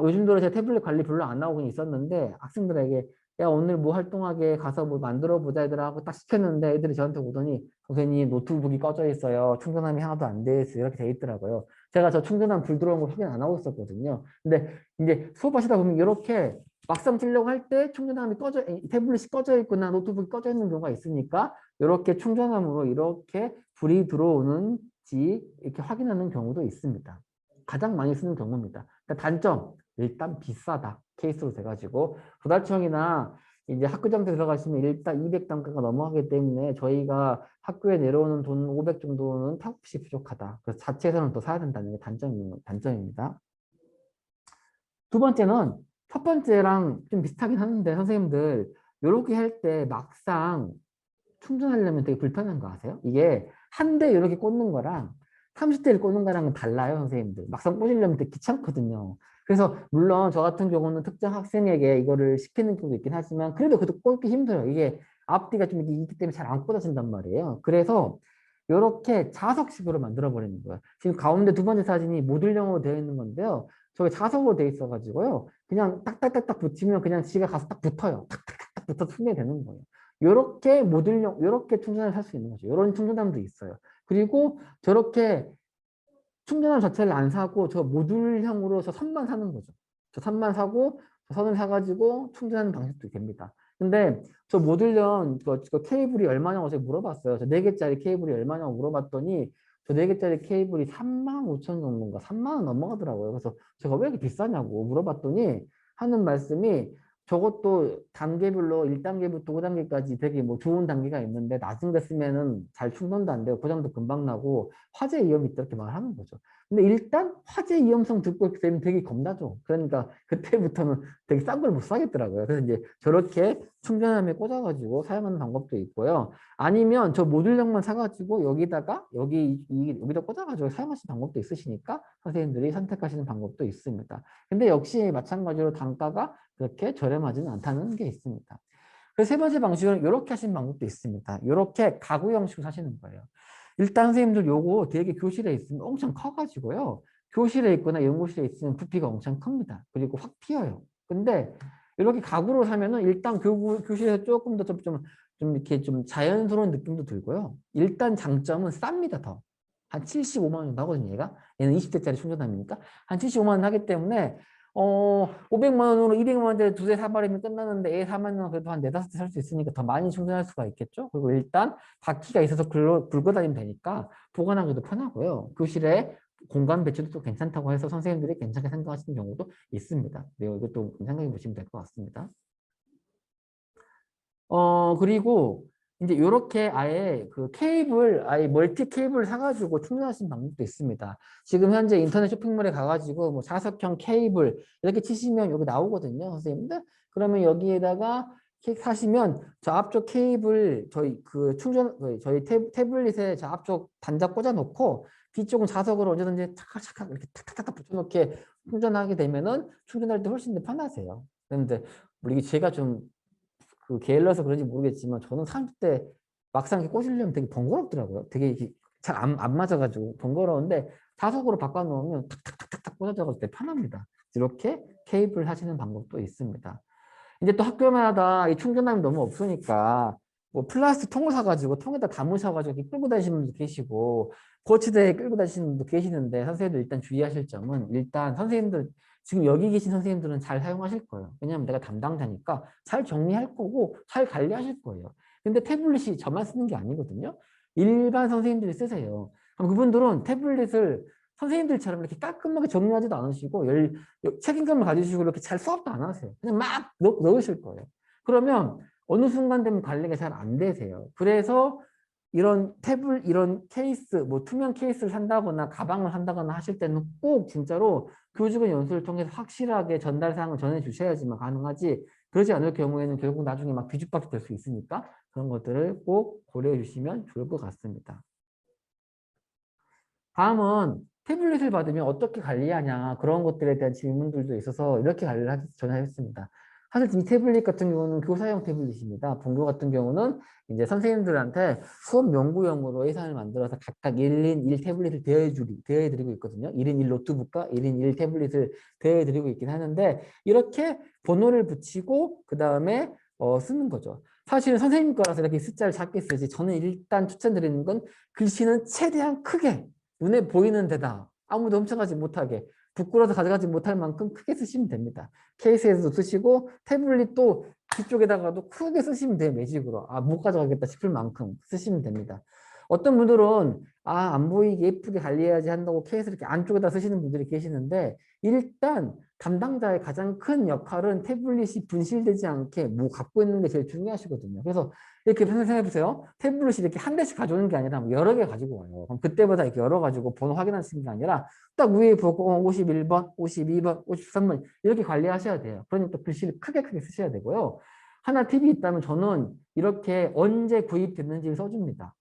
Speaker 1: 요즘 들어 제 태블릿 관리 별로 안 나오고 있었는데 학생들에게 야 오늘 뭐 활동하게 가서 뭐 만들어 보자 애들아 하고 딱 시켰는데 애들이 저한테 오더니 선생님 노트북이 꺼져 있어요. 충전함이 하나도 안 돼 있어요. 이렇게 돼 있더라고요. 제가 저 충전함 불 들어온 거 확인 안 하고 있었거든요. 근데 이제 수업하시다 보면 이렇게 막상 쓰려고 할 때 충전함이 태블릿이 꺼져 있거나 노트북이 꺼져 있는 경우가 있으니까 이렇게 충전함으로 이렇게 불이 들어오는지 이렇게 확인하는 경우도 있습니다. 가장 많이 쓰는 경우입니다. 그러니까 단점, 일단 비싸다. 케이스로 돼가지고 도달청이나 이제 학교장터 들어가시면 일단 200단가가 넘어가기 때문에 저희가 학교에 내려오는 돈 500 정도는 턱없이 부족하다. 그래서 자체에서는 또 사야 된다는 게 단점입니다. 두 번째는 첫 번째랑 좀 비슷하긴 하는데 선생님들 이렇게 할 때 막상 충전하려면 되게 불편한 거 아세요? 이게 한 대 이렇게 꽂는 거랑 30대를 꽂는 거랑은 달라요, 선생님들. 막상 꽂으려면 되게 귀찮거든요. 그래서 물론 저 같은 경우는 특정 학생에게 이거를 시키는 경우도 있긴 하지만 그래도 그것도 꽂기 힘들어요. 이게 앞뒤가 좀 있기 때문에 잘 안 꽂아진단 말이에요. 그래서 이렇게 자석식으로 만들어 버리는 거예요. 지금 가운데 두 번째 사진이 모듈형으로 되어 있는 건데요. 저게 자석으로 되어 있어 가지고요. 그냥 딱딱딱딱 붙이면 그냥 지가 가서 딱 붙어요. 탁탁탁 붙어서 충전이 되는 거예요. 이렇게 모듈형, 이렇게 충전을 할 수 있는 거죠. 이런 충전함도 있어요. 그리고 저렇게 충전함 자체를 안 사고 저 모듈형으로 저 선만 사는 거죠. 저 선만 사고 저 선을 사가지고 충전하는 방식도 됩니다. 근데 저 모듈형 그 케이블이 얼마냐고 제가 물어봤어요. 저 4개짜리 케이블이 얼마냐고 물어봤더니 저 4개짜리 케이블이 35,000 정도인가 3만 원 넘어가더라고요. 그래서 제가 왜 이렇게 비싸냐고 물어봤더니 하는 말씀이 저것도 단계별로 1단계부터 5단계까지 되게 뭐 좋은 단계가 있는데 낮은 거 쓰면은 잘 충전도 안 되고 고장도 금방 나고 화재 위험이 있다 이렇게 말하는 거죠. 근데 일단 화재 위험성 듣고 있기 때문에 되게 겁나죠. 그러니까 그때부터는 되게 싼 걸 못 사겠더라고요. 그래서 이제 저렇게 충전함에 꽂아가지고 사용하는 방법도 있고요. 아니면 저 모듈형만 사가지고 여기다가 여기다 꽂아가지고 사용하시는 방법도 있으시니까 선생님들이 선택하시는 방법도 있습니다. 근데 역시 마찬가지로 단가가 그렇게 저렴하지는 않다는 게 있습니다. 그래서 세 번째 방식은 이렇게 하시는 방법도 있습니다. 이렇게 가구 형식으로 사시는 거예요. 일단 선생님들 요거 되게 교실에 있으면 엄청 커가지고요. 교실에 있거나 연구실에 있으면 부피가 엄청 큽니다. 그리고 확 튀어요. 근데 이렇게 가구로 사면은 일단 교실에서 조금 더 좀 이렇게 좀 자연스러운 느낌도 들고요. 일단 장점은 쌉니다, 더. 한 75만 원 정도 하거든요, 얘가. 얘는 20대짜리 충전함이니까. 한 75만 원 하기 때문에 500만 원으로 200만 원짜리 두대 사버리면 끝나는데 애 사면 그래도 한 4, 5대 살 수 있으니까 더 많이 충전할 수가 있겠죠. 그리고 일단 바퀴가 있어서 굴고 다니면 되니까 보관하기도 편하고요. 교실에 공간 배치도 또 괜찮다고 해서 선생님들이 괜찮게 생각하시는 경우도 있습니다. 네, 이것도 생각해 보시면 될 것 같습니다. 그리고 이제 이렇게 아예 그 케이블, 아예 멀티 케이블 사가지고 충전하시는 방법도 있습니다. 지금 현재 인터넷 쇼핑몰에 가가지고 뭐 자석형 케이블 이렇게 치시면 여기 나오거든요, 선생님들. 그러면 여기에다가 사시면 저 앞쪽 케이블 저희 그 충전 저희 태블릿에 저 앞쪽 단자 꽂아 놓고 뒤쪽은 자석으로 언제든지 탁탁탁 이렇게 탁탁탁 붙여놓게 충전하게 되면은 충전할 때 훨씬 더 편하세요. 그런데 이게 제가 좀 그 게을러서 그런지 모르겠지만 저는 30대 막상 이렇게 꽂으려면 되게 번거롭더라고요. 되게 잘 안 맞아가지고 번거로운데 자석으로 바꿔놓으면 탁탁탁탁 꽂아져서 되게 편합니다. 이렇게 케이블 하시는 방법도 있습니다. 이제 또 학교마다 이 충전함이 너무 없으니까 뭐 플라스틱 통을 사가지고 통에다 담으셔가지고 이렇게 끌고 다니시는 분도 계시고 거치대에 끌고 다니시는 분도 계시는데 선생님들 일단 주의하실 점은 일단 선생님들 지금 여기 계신 선생님들은 잘 사용하실 거예요. 왜냐하면 내가 담당자니까 잘 정리할 거고 잘 관리하실 거예요. 근데 태블릿이 저만 쓰는 게 아니거든요. 일반 선생님들이 쓰세요. 그럼 그분들은 태블릿을 선생님들처럼 이렇게 깔끔하게 정리하지도 않으시고 책임감을 가지시고 이렇게 잘 수업도 안 하세요. 그냥 막 넣으실 거예요. 그러면 어느 순간 되면 관리가 잘 안 되세요. 그래서 이런 케이스, 뭐 투명 케이스를 산다거나 가방을 산다거나 하실 때는 꼭 진짜로 교직원 연수를 통해서 확실하게 전달 사항을 전해 주셔야지만 가능하지. 그러지 않을 경우에는 결국 나중에 막 뒤죽박죽 될 수 있으니까 그런 것들을 꼭 고려해 주시면 좋을 것 같습니다. 다음은 태블릿을 받으면 어떻게 관리하냐 그런 것들에 대한 질문들도 있어서 이렇게 관리를 전화했습니다. 사실 이 태블릿 같은 경우는 교사용 태블릿입니다. 본교 같은 경우는 이제 선생님들한테 수업 연구용으로 예산을 만들어서 각각 1인 1 태블릿을 대여해드리고 있거든요. 1인 1 노트북과 1인 1 태블릿을 대여해드리고 있긴 하는데 이렇게 번호를 붙이고 그 다음에 쓰는 거죠. 사실은 선생님 거라서 이렇게 숫자를 작게 쓰지 저는 일단 추천드리는 건 글씨는 최대한 크게 눈에 보이는 데다 아무도 훔쳐가지 못하게 부끄러워서 가져가지 못할 만큼 크게 쓰시면 됩니다. 케이스에서도 쓰시고 태블릿도 뒤쪽에다가도 크게 쓰시면 돼요. 매직으로. 못 가져가겠다 싶을 만큼 쓰시면 됩니다. 어떤 분들은 안 보이게 예쁘게 관리해야지 한다고 케이스 이렇게 안쪽에다 쓰시는 분들이 계시는데 일단 담당자의 가장 큰 역할은 태블릿이 분실되지 않게 뭐 갖고 있는 게 제일 중요하시거든요. 그래서 이렇게 생각해 보세요. 태블릿이 이렇게 한 대씩 가져오는 게 아니라 여러 개 가지고 와요. 그럼 그때마다 이렇게 열어가지고 번호 확인하시는 게 아니라 딱 위에 보고 51번, 52번, 53번 이렇게 관리하셔야 돼요. 그러니까 글씨를 크게 쓰셔야 되고요. 하나 팁이 있다면 저는 이렇게 언제 구입됐는지를 써줍니다.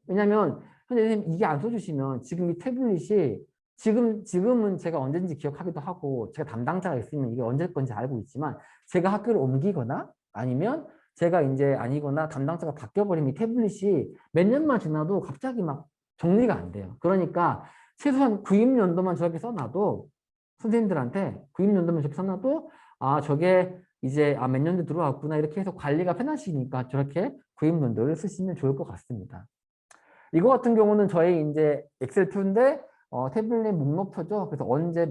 Speaker 1: 왜냐하면 선생님 이게 안 써주시면 지금 이 태블릿이 지금은 제가 언제든지 기억하기도 하고 제가 담당자가 있으면 이게 언제 건지 알고 있지만 제가 학교를 옮기거나 아니면 제가 이제 아니거나 담당자가 바뀌어버리면 이 태블릿이 몇 년만 지나도 갑자기 막 정리가 안 돼요. 그러니까 최소한 구입 연도만 저렇게 써놔도 선생님들한테 구입 연도만 저렇게 써놔도 저게 이제 몇 년도 들어왔구나 이렇게 해서 관리가 편하시니까 저렇게 구입 연도를 쓰시면 좋을 것 같습니다. 이거 같은 경우는 저희 이제 엑셀 표인데 태블릿 목록표죠. 그래서 언제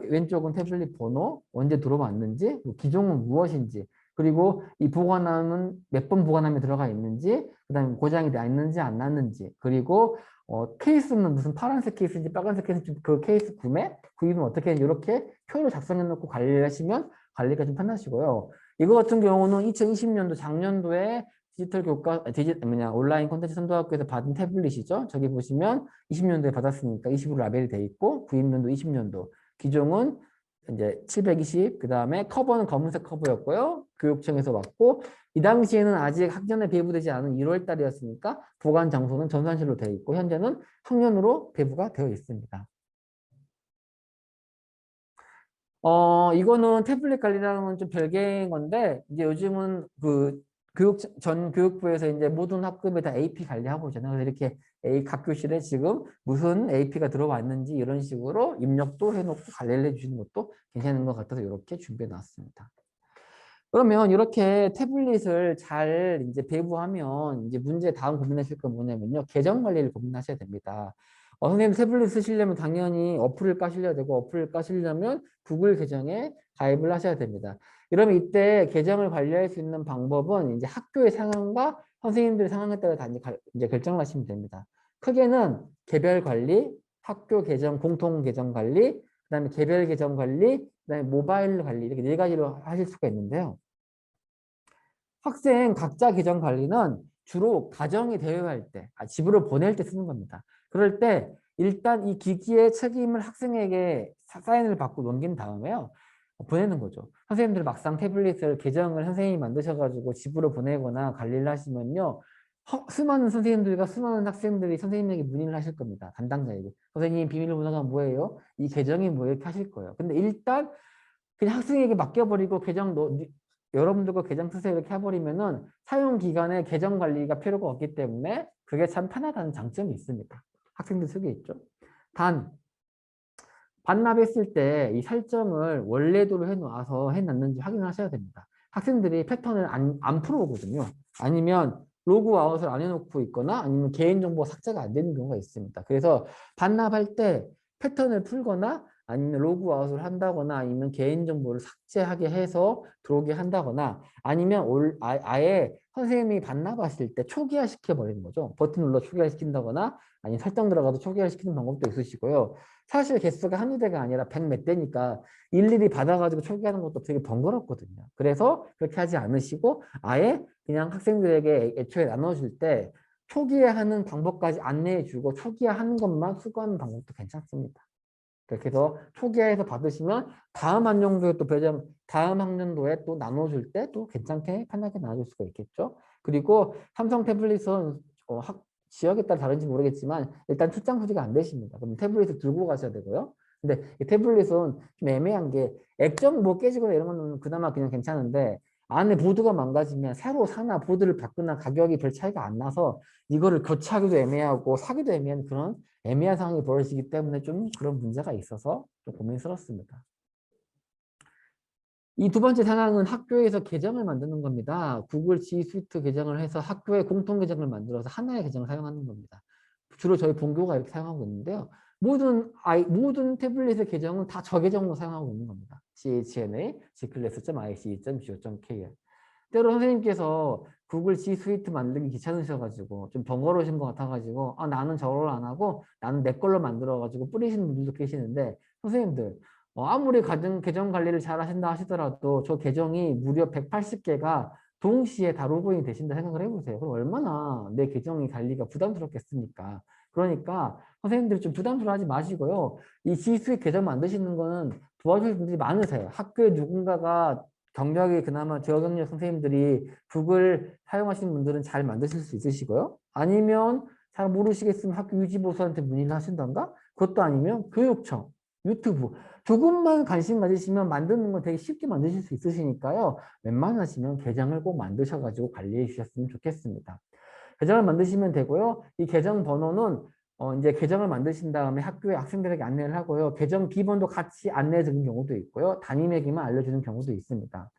Speaker 1: 왼쪽은 태블릿 번호, 언제 들어왔는지, 기종은 무엇인지, 그리고 이 보관함은 몇 번 보관함에 들어가 있는지, 그다음에 고장이 나 있는지 안 났는지, 그리고 케이스는 무슨 파란색 케이스인지 빨간색 케이스인지 그 케이스 구입은 어떻게 했는지 이렇게 표를 작성해 놓고 관리를 하시면 관리가 좀 편하시고요. 이거 같은 경우는 2020년도 작년도에 디지털 교과 온라인 콘텐츠 선도학교에서 받은 태블릿이죠. 저기 보시면 20년도에 받았으니까 20으로 라벨이 돼 있고 구입년도 20년도 기종은 이제 720 그다음에 커버는 검은색 커버였고요. 교육청에서 왔고 이 당시에는 아직 학년에 배부되지 않은 1월 달이었으니까 보관 장소는 전산실로 되어 있고 현재는 학년으로 배부가 되어 있습니다. 이거는 태블릿 관리랑은 좀 별개인 건데, 이제 요즘은 전 교육부에서 이제 모든 학급에 다 AP 관리하고 있잖아요. 그래서 이렇게 각 교실에 지금 무슨 AP가 들어왔는지 이런 식으로 입력도 해놓고 관리를 해주시는 것도 괜찮은 것 같아서 이렇게 준비해 놨습니다. 그러면 이렇게 태블릿을 잘 이제 배부하면 이제 문제 다음 고민하실 건 뭐냐면요. 계정 관리를 고민하셔야 됩니다. 선생님 태블릿 쓰시려면 당연히 어플을 까시려야 되고 어플을 까시려면 구글 계정에 가입을 하셔야 됩니다. 그러면 이때 계정을 관리할 수 있는 방법은 이제 학교의 상황과 선생님들의 상황에 따라 다 이제 결정을 하시면 됩니다. 크게는 개별 관리, 학교 계정, 공통 계정 관리, 그다음에 개별 계정 관리, 그다음에 모바일 관리 이렇게 네 가지로 하실 수가 있는데요. 학생 각자 계정 관리는 주로 가정이 대여할 때, 집으로 보낼 때 쓰는 겁니다. 그럴 때 일단 이 기기의 책임을 학생에게 사인을 받고 넘긴 다음에요. 보내는 거죠. 선생님들 막상 태블릿을 계정을 선생님이 만드셔가지고 집으로 보내거나 관리를 하시면요. 수많은 선생님들과 수많은 학생들이 선생님에게 문의를 하실 겁니다. 담당자에게. 선생님 비밀번호가 뭐예요? 이 계정이 뭐예요? 이렇게 하실 거예요. 근데 일단 그냥 학생에게 맡겨버리고 여러분들과 계정 쓰세요 이렇게 해버리면은 사용 기간에 계정 관리가 필요가 없기 때문에 그게 참 편하다는 장점이 있습니다. 학생들 속에 있죠. 단 반납했을 때 이 설정을 원래대로 해놨는지 확인하셔야 됩니다. 학생들이 패턴을 안 풀어오거든요. 아니면 로그아웃을 안 해놓고 있거나 아니면 개인정보 삭제가 안 되는 경우가 있습니다. 그래서 반납할 때 패턴을 풀거나 아니면 로그아웃을 한다거나 아니면 개인정보를 삭제하게 해서 들어오게 한다거나 아니면 아예 선생님이 반납하실 때 초기화 시켜버리는 거죠. 버튼 눌러 초기화 시킨다거나 아니면 설정 들어가도 초기화 시키는 방법도 있으시고요. 사실 개수가 한두 대가 아니라 100 몇 대니까 일일이 받아가지고 초기화하는 것도 되게 번거롭거든요. 그래서 그렇게 하지 않으시고 아예 그냥 학생들에게 애초에 나눠줄 때 초기화하는 방법까지 안내해 주고 초기화하는 것만 수거하는 방법도 괜찮습니다. 그렇게 해서 초기화해서 받으시면 다음 학년도에 또 다음 학년도에 또 나눠줄 때 또 괜찮게 편하게 나눠줄 수가 있겠죠. 그리고 삼성 태블릿은 지역에 따라 다른지 모르겠지만 일단 출장 소지가 안 되십니다. 그럼 태블릿을 들고 가셔야 되고요. 근데 이 태블릿은 좀 애매한 게 액정 뭐 깨지거나 이런 거는 그나마 그냥 괜찮은데 안에 보드가 망가지면 새로 사나 보드를 바꾸나 가격이 별 차이가 안 나서 이거를 교체하기도 애매하고 사기도 애매한 그런 애매한 상황이 벌어지기 때문에 좀 그런 문제가 있어서 좀 고민스럽습니다. 이 두 번째 상황은 학교에서 계정을 만드는 겁니다. 구글 G 스위트 계정을 해서 학교에 공통 계정을 만들어서 하나의 계정을 사용하는 겁니다. 주로 저희 본교가 이렇게 사용하고 있는데요. 모든 태블릿의 계정은 다 저 계정으로 사용하고 있는 겁니다. chna gclass.ic.go.kr 때로 선생님께서 구글 G 스위트 만들기 귀찮으셔가지고 좀 번거로우신 것 같아가지고 나는 저걸 안 하고 나는 내 걸로 만들어가지고 뿌리시는 분들도 계시는데 선생님들 아무리 계정 관리를 잘 하신다 하시더라도 저 계정이 무려 180개가 동시에 다 로그인이 되신다 생각을 해보세요. 그럼 얼마나 내 계정이 관리가 부담스럽겠습니까? 그러니까 선생님들이 좀 부담스러워하지 마시고요. 이 G 스위트 계정 만드시는 거는 도와줄 분들이 많으세요. 학교에 누군가가 경력이 그나마 제어경력 선생님들이 북을 사용하시는 분들은 잘 만드실 수 있으시고요. 아니면 잘 모르시겠으면 학교 유지보수한테 문의를 하신던가 그것도 아니면 교육청, 유튜브 조금만 관심 가지시면 만드는 거 되게 쉽게 만드실 수 있으시니까요. 웬만하시면 계정을 꼭 만드셔가지고 관리해 주셨으면 좋겠습니다. 계정을 만드시면 되고요. 이 계정 번호는 이제 계정을 만드신 다음에 학교에 학생들에게 안내를 하고요. 계정 비번도 같이 안내해 주는 경우도 있고요. 담임에게만 알려주는 경우도 있습니다.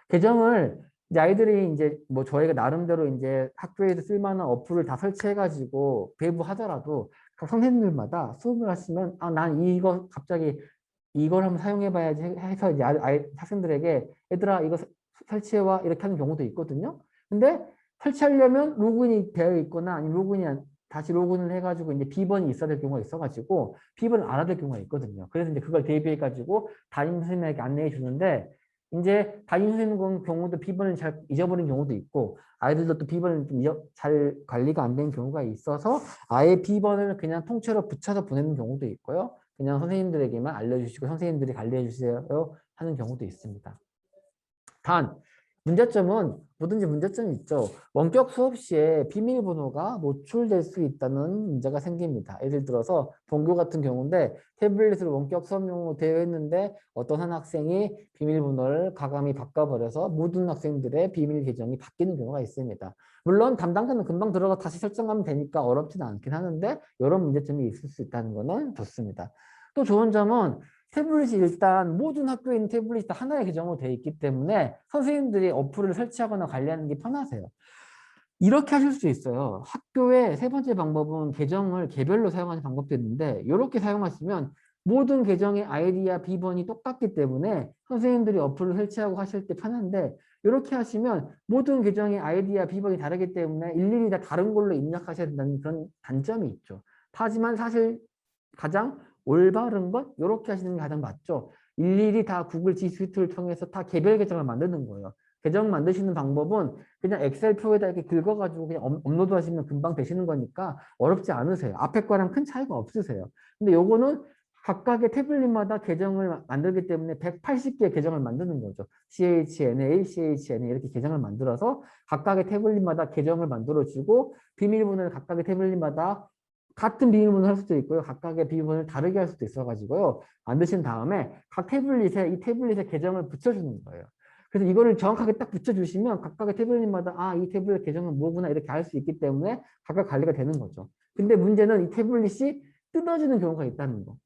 Speaker 1: 계정을 이제 아이들이 이제 뭐 저희가 나름대로 이제 학교에서 쓸만한 어플을 다 설치해가지고 배부하더라도 각 선생님들마다 수업을 하시면 난 이거 갑자기 이걸 한번 사용해봐야지 해서 이제 학생들에게 얘들아 이거 설치해와 이렇게 하는 경우도 있거든요. 근데 설치하려면 로그인이 되어 있거나 아니면 다시 로그인을 해가지고 이제 비번이 있어야 될 경우가 있어가지고 비번을 알아야 될 경우가 있거든요. 그래서 이제 그걸 대비해가지고 담임 선생님에게 안내해 주는데 이제 담임 선생님 경우도 비번을 잘 잊어버린 경우도 있고 아이들도 또 비번을 좀 잘 관리가 안 된 경우가 있어서 아예 비번을 그냥 통째로 붙여서 보내는 경우도 있고요. 그냥 선생님들에게만 알려주시고 선생님들이 관리해 주세요 하는 경우도 있습니다. 단 문제점은 뭐든지 문제점이 있죠. 원격 수업 시에 비밀번호가 노출될 수 있다는 문제가 생깁니다. 예를 들어서 본교 같은 경우인데 태블릿을 원격 수업용으로 되어 있는데 어떤 한 학생이 비밀번호를 과감히 바꿔버려서 모든 학생들의 비밀 계정이 바뀌는 경우가 있습니다. 물론 담당자는 금방 들어가 다시 설정하면 되니까 어렵지는 않긴 하는데 이런 문제점이 있을 수 있다는 것은 좋습니다. 또 좋은 점은 태블릿이 일단 모든 학교에 있는 태블릿이 다 하나의 계정으로 되어 있기 때문에 선생님들이 어플을 설치하거나 관리하는 게 편하세요. 이렇게 하실 수 있어요. 학교의 세 번째 방법은 계정을 개별로 사용하는 방법도 있는데 이렇게 사용하시면 모든 계정의 아이디와 비번이 똑같기 때문에 선생님들이 어플을 설치하고 하실 때 편한데 이렇게 하시면 모든 계정의 아이디와 비번이 다르기 때문에 일일이 다 다른 걸로 입력하셔야 된다는 그런 단점이 있죠. 하지만 사실 가장 올바른 건 이렇게 하시는 게 가장 맞죠. 일일이 다 구글 G 스위트를 통해서 다 개별 계정을 만드는 거예요. 계정 만드시는 방법은 그냥 엑셀표에다 이렇게 긁어가지고 그냥 업로드 하시면 금방 되시는 거니까 어렵지 않으세요. 앞에 거랑 큰 차이가 없으세요. 근데 요거는 각각의 태블릿마다 계정을 만들기 때문에 180개의 계정을 만드는 거죠. CHNA, CHNA 이렇게 계정을 만들어서 각각의 태블릿마다 계정을 만들어주고 비밀번호를 각각의 태블릿마다 같은 비밀번호를 할 수도 있고요. 각각의 비밀번호를 다르게 할 수도 있어가지고요. 만드신 다음에 각 태블릿에 이 태블릿에 계정을 붙여주는 거예요. 그래서 이거를 정확하게 딱 붙여주시면 각각의 태블릿마다 이 태블릿 계정은 뭐구나 이렇게 알 수 있기 때문에 각각 관리가 되는 거죠. 근데 문제는 이 태블릿이 뜯어지는 경우가 있다는 거.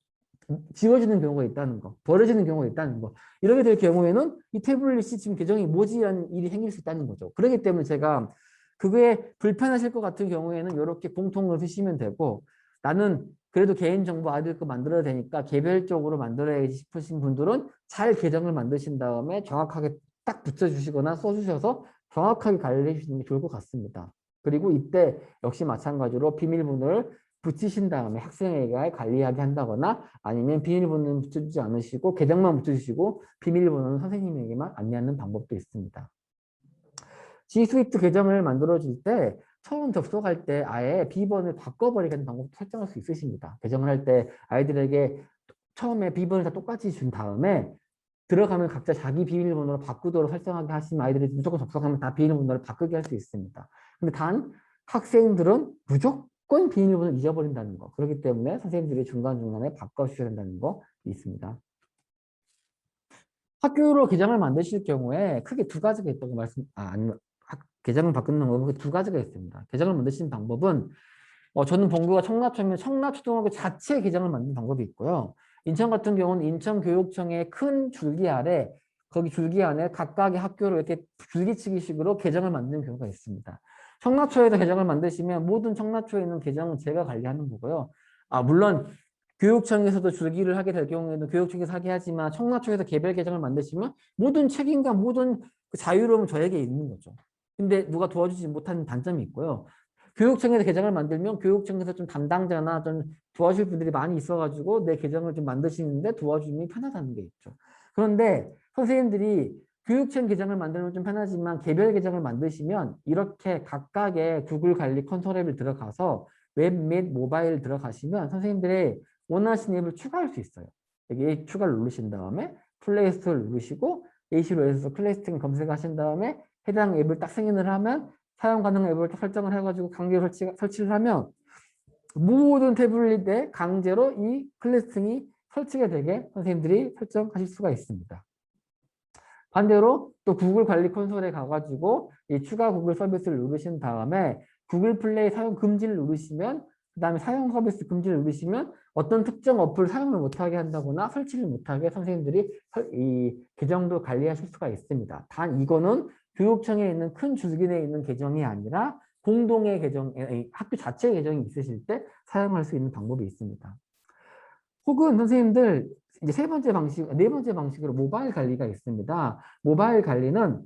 Speaker 1: 지워지는 경우가 있다는 거. 버려지는 경우가 있다는 거. 이렇게 될 경우에는 이 태블릿이 지금 계정이 뭐지라는 일이 생길 수 있다는 거죠. 그렇기 때문에 제가 그게 불편하실 것 같은 경우에는 이렇게 공통을 쓰시면 되고 나는 그래도 개인정보 아이들 거 만들어야 되니까 개별적으로 만들어야지 싶으신 분들은 잘 계정을 만드신 다음에 정확하게 딱 붙여주시거나 써주셔서 정확하게 관리해 주시는 게 좋을 것 같습니다. 그리고 이때 역시 마찬가지로 비밀번호를 붙이신 다음에 학생에게 관리하게 한다거나 아니면 비밀번호는 붙여주지 않으시고 계정만 붙여주시고 비밀번호는 선생님에게만 안내하는 방법도 있습니다. G 스위트 계정을 만들어줄 때 처음 접속할 때 아예 비번을 바꿔버리게 하는 방법도 설정할 수 있으십니다. 계정을 할 때 아이들에게 처음에 비번을 다 똑같이 준 다음에 들어가면 각자 자기 비밀번호로 바꾸도록 설정하게 하시면 아이들이 무조건 접속하면 다 비밀번호를 바꾸게 할 수 있습니다. 근데 단 학생들은 무조건 비밀번호를 잊어버린다는 거. 그렇기 때문에 선생님들이 중간중간에 바꿔주셔야 된다는 거 있습니다. 학교로 계정을 만드실 경우에 크게 두 가지가 있다고 아니면 계정을 바꾸는 방법은 두 가지가 있습니다. 계정을 만드시는 방법은 저는 본교가 청라초면 청라초등학교 자체 계정을 만드는 방법이 있고요. 인천 같은 경우는 인천교육청의 큰 줄기 아래 거기 줄기 안에 각각의 학교로 이렇게 줄기치기식으로 계정을 만드는 경우가 있습니다. 청라초에서 계정을 만드시면 모든 청라초에 있는 계정은 제가 관리하는 거고요. 물론 교육청에서도 줄기를 하게 될 경우에는 교육청에서 하게 하지만 청라초에서 개별 계정을 만드시면 모든 책임과 모든 그 자유로움은 저에게 있는 거죠. 근데 누가 도와주지 못하는 단점이 있고요. 교육청에서 계정을 만들면 교육청에서 좀 담당자나 좀 도와줄 분들이 많이 있어가지고 내 계정을 좀 만드시는데 도와주기 편하다는 게 있죠. 그런데 선생님들이 교육청 계정을 만들면 좀 편하지만 개별 계정을 만드시면 이렇게 각각의 구글 관리 컨솔 앱을 들어가서 웹 및 모바일 들어가시면 선생님들이 원하시는 앱을 추가할 수 있어요. 여기 추가를 누르신 다음에 플레이스토어를 누르시고 AC로에서 클래스팅 검색하신 다음에 해당 앱을 딱 승인을 하면 사용 가능 앱을 딱 설정을 해가지고 강제로 설치를 하면 모든 태블릿에 강제로 이 클래스팅이 설치가 되게 선생님들이 설정하실 수가 있습니다. 반대로 또 구글 관리 콘솔에 가가지고 이 추가 구글 서비스를 누르신 다음에 구글 플레이 사용 금지를 누르시면 그 다음에 사용 서비스 금지를 누르시면 어떤 특정 어플 사용을 못하게 한다거나 설치를 못하게 선생님들이 이 계정도 관리하실 수가 있습니다. 단 이거는 교육청에 있는 큰 줄기 내에 있는 계정이 아니라 공동의 계정, 아니, 학교 자체의 계정이 있으실 때 사용할 수 있는 방법이 있습니다. 혹은 선생님들 이제 네 번째 방식으로 모바일 관리가 있습니다. 모바일 관리는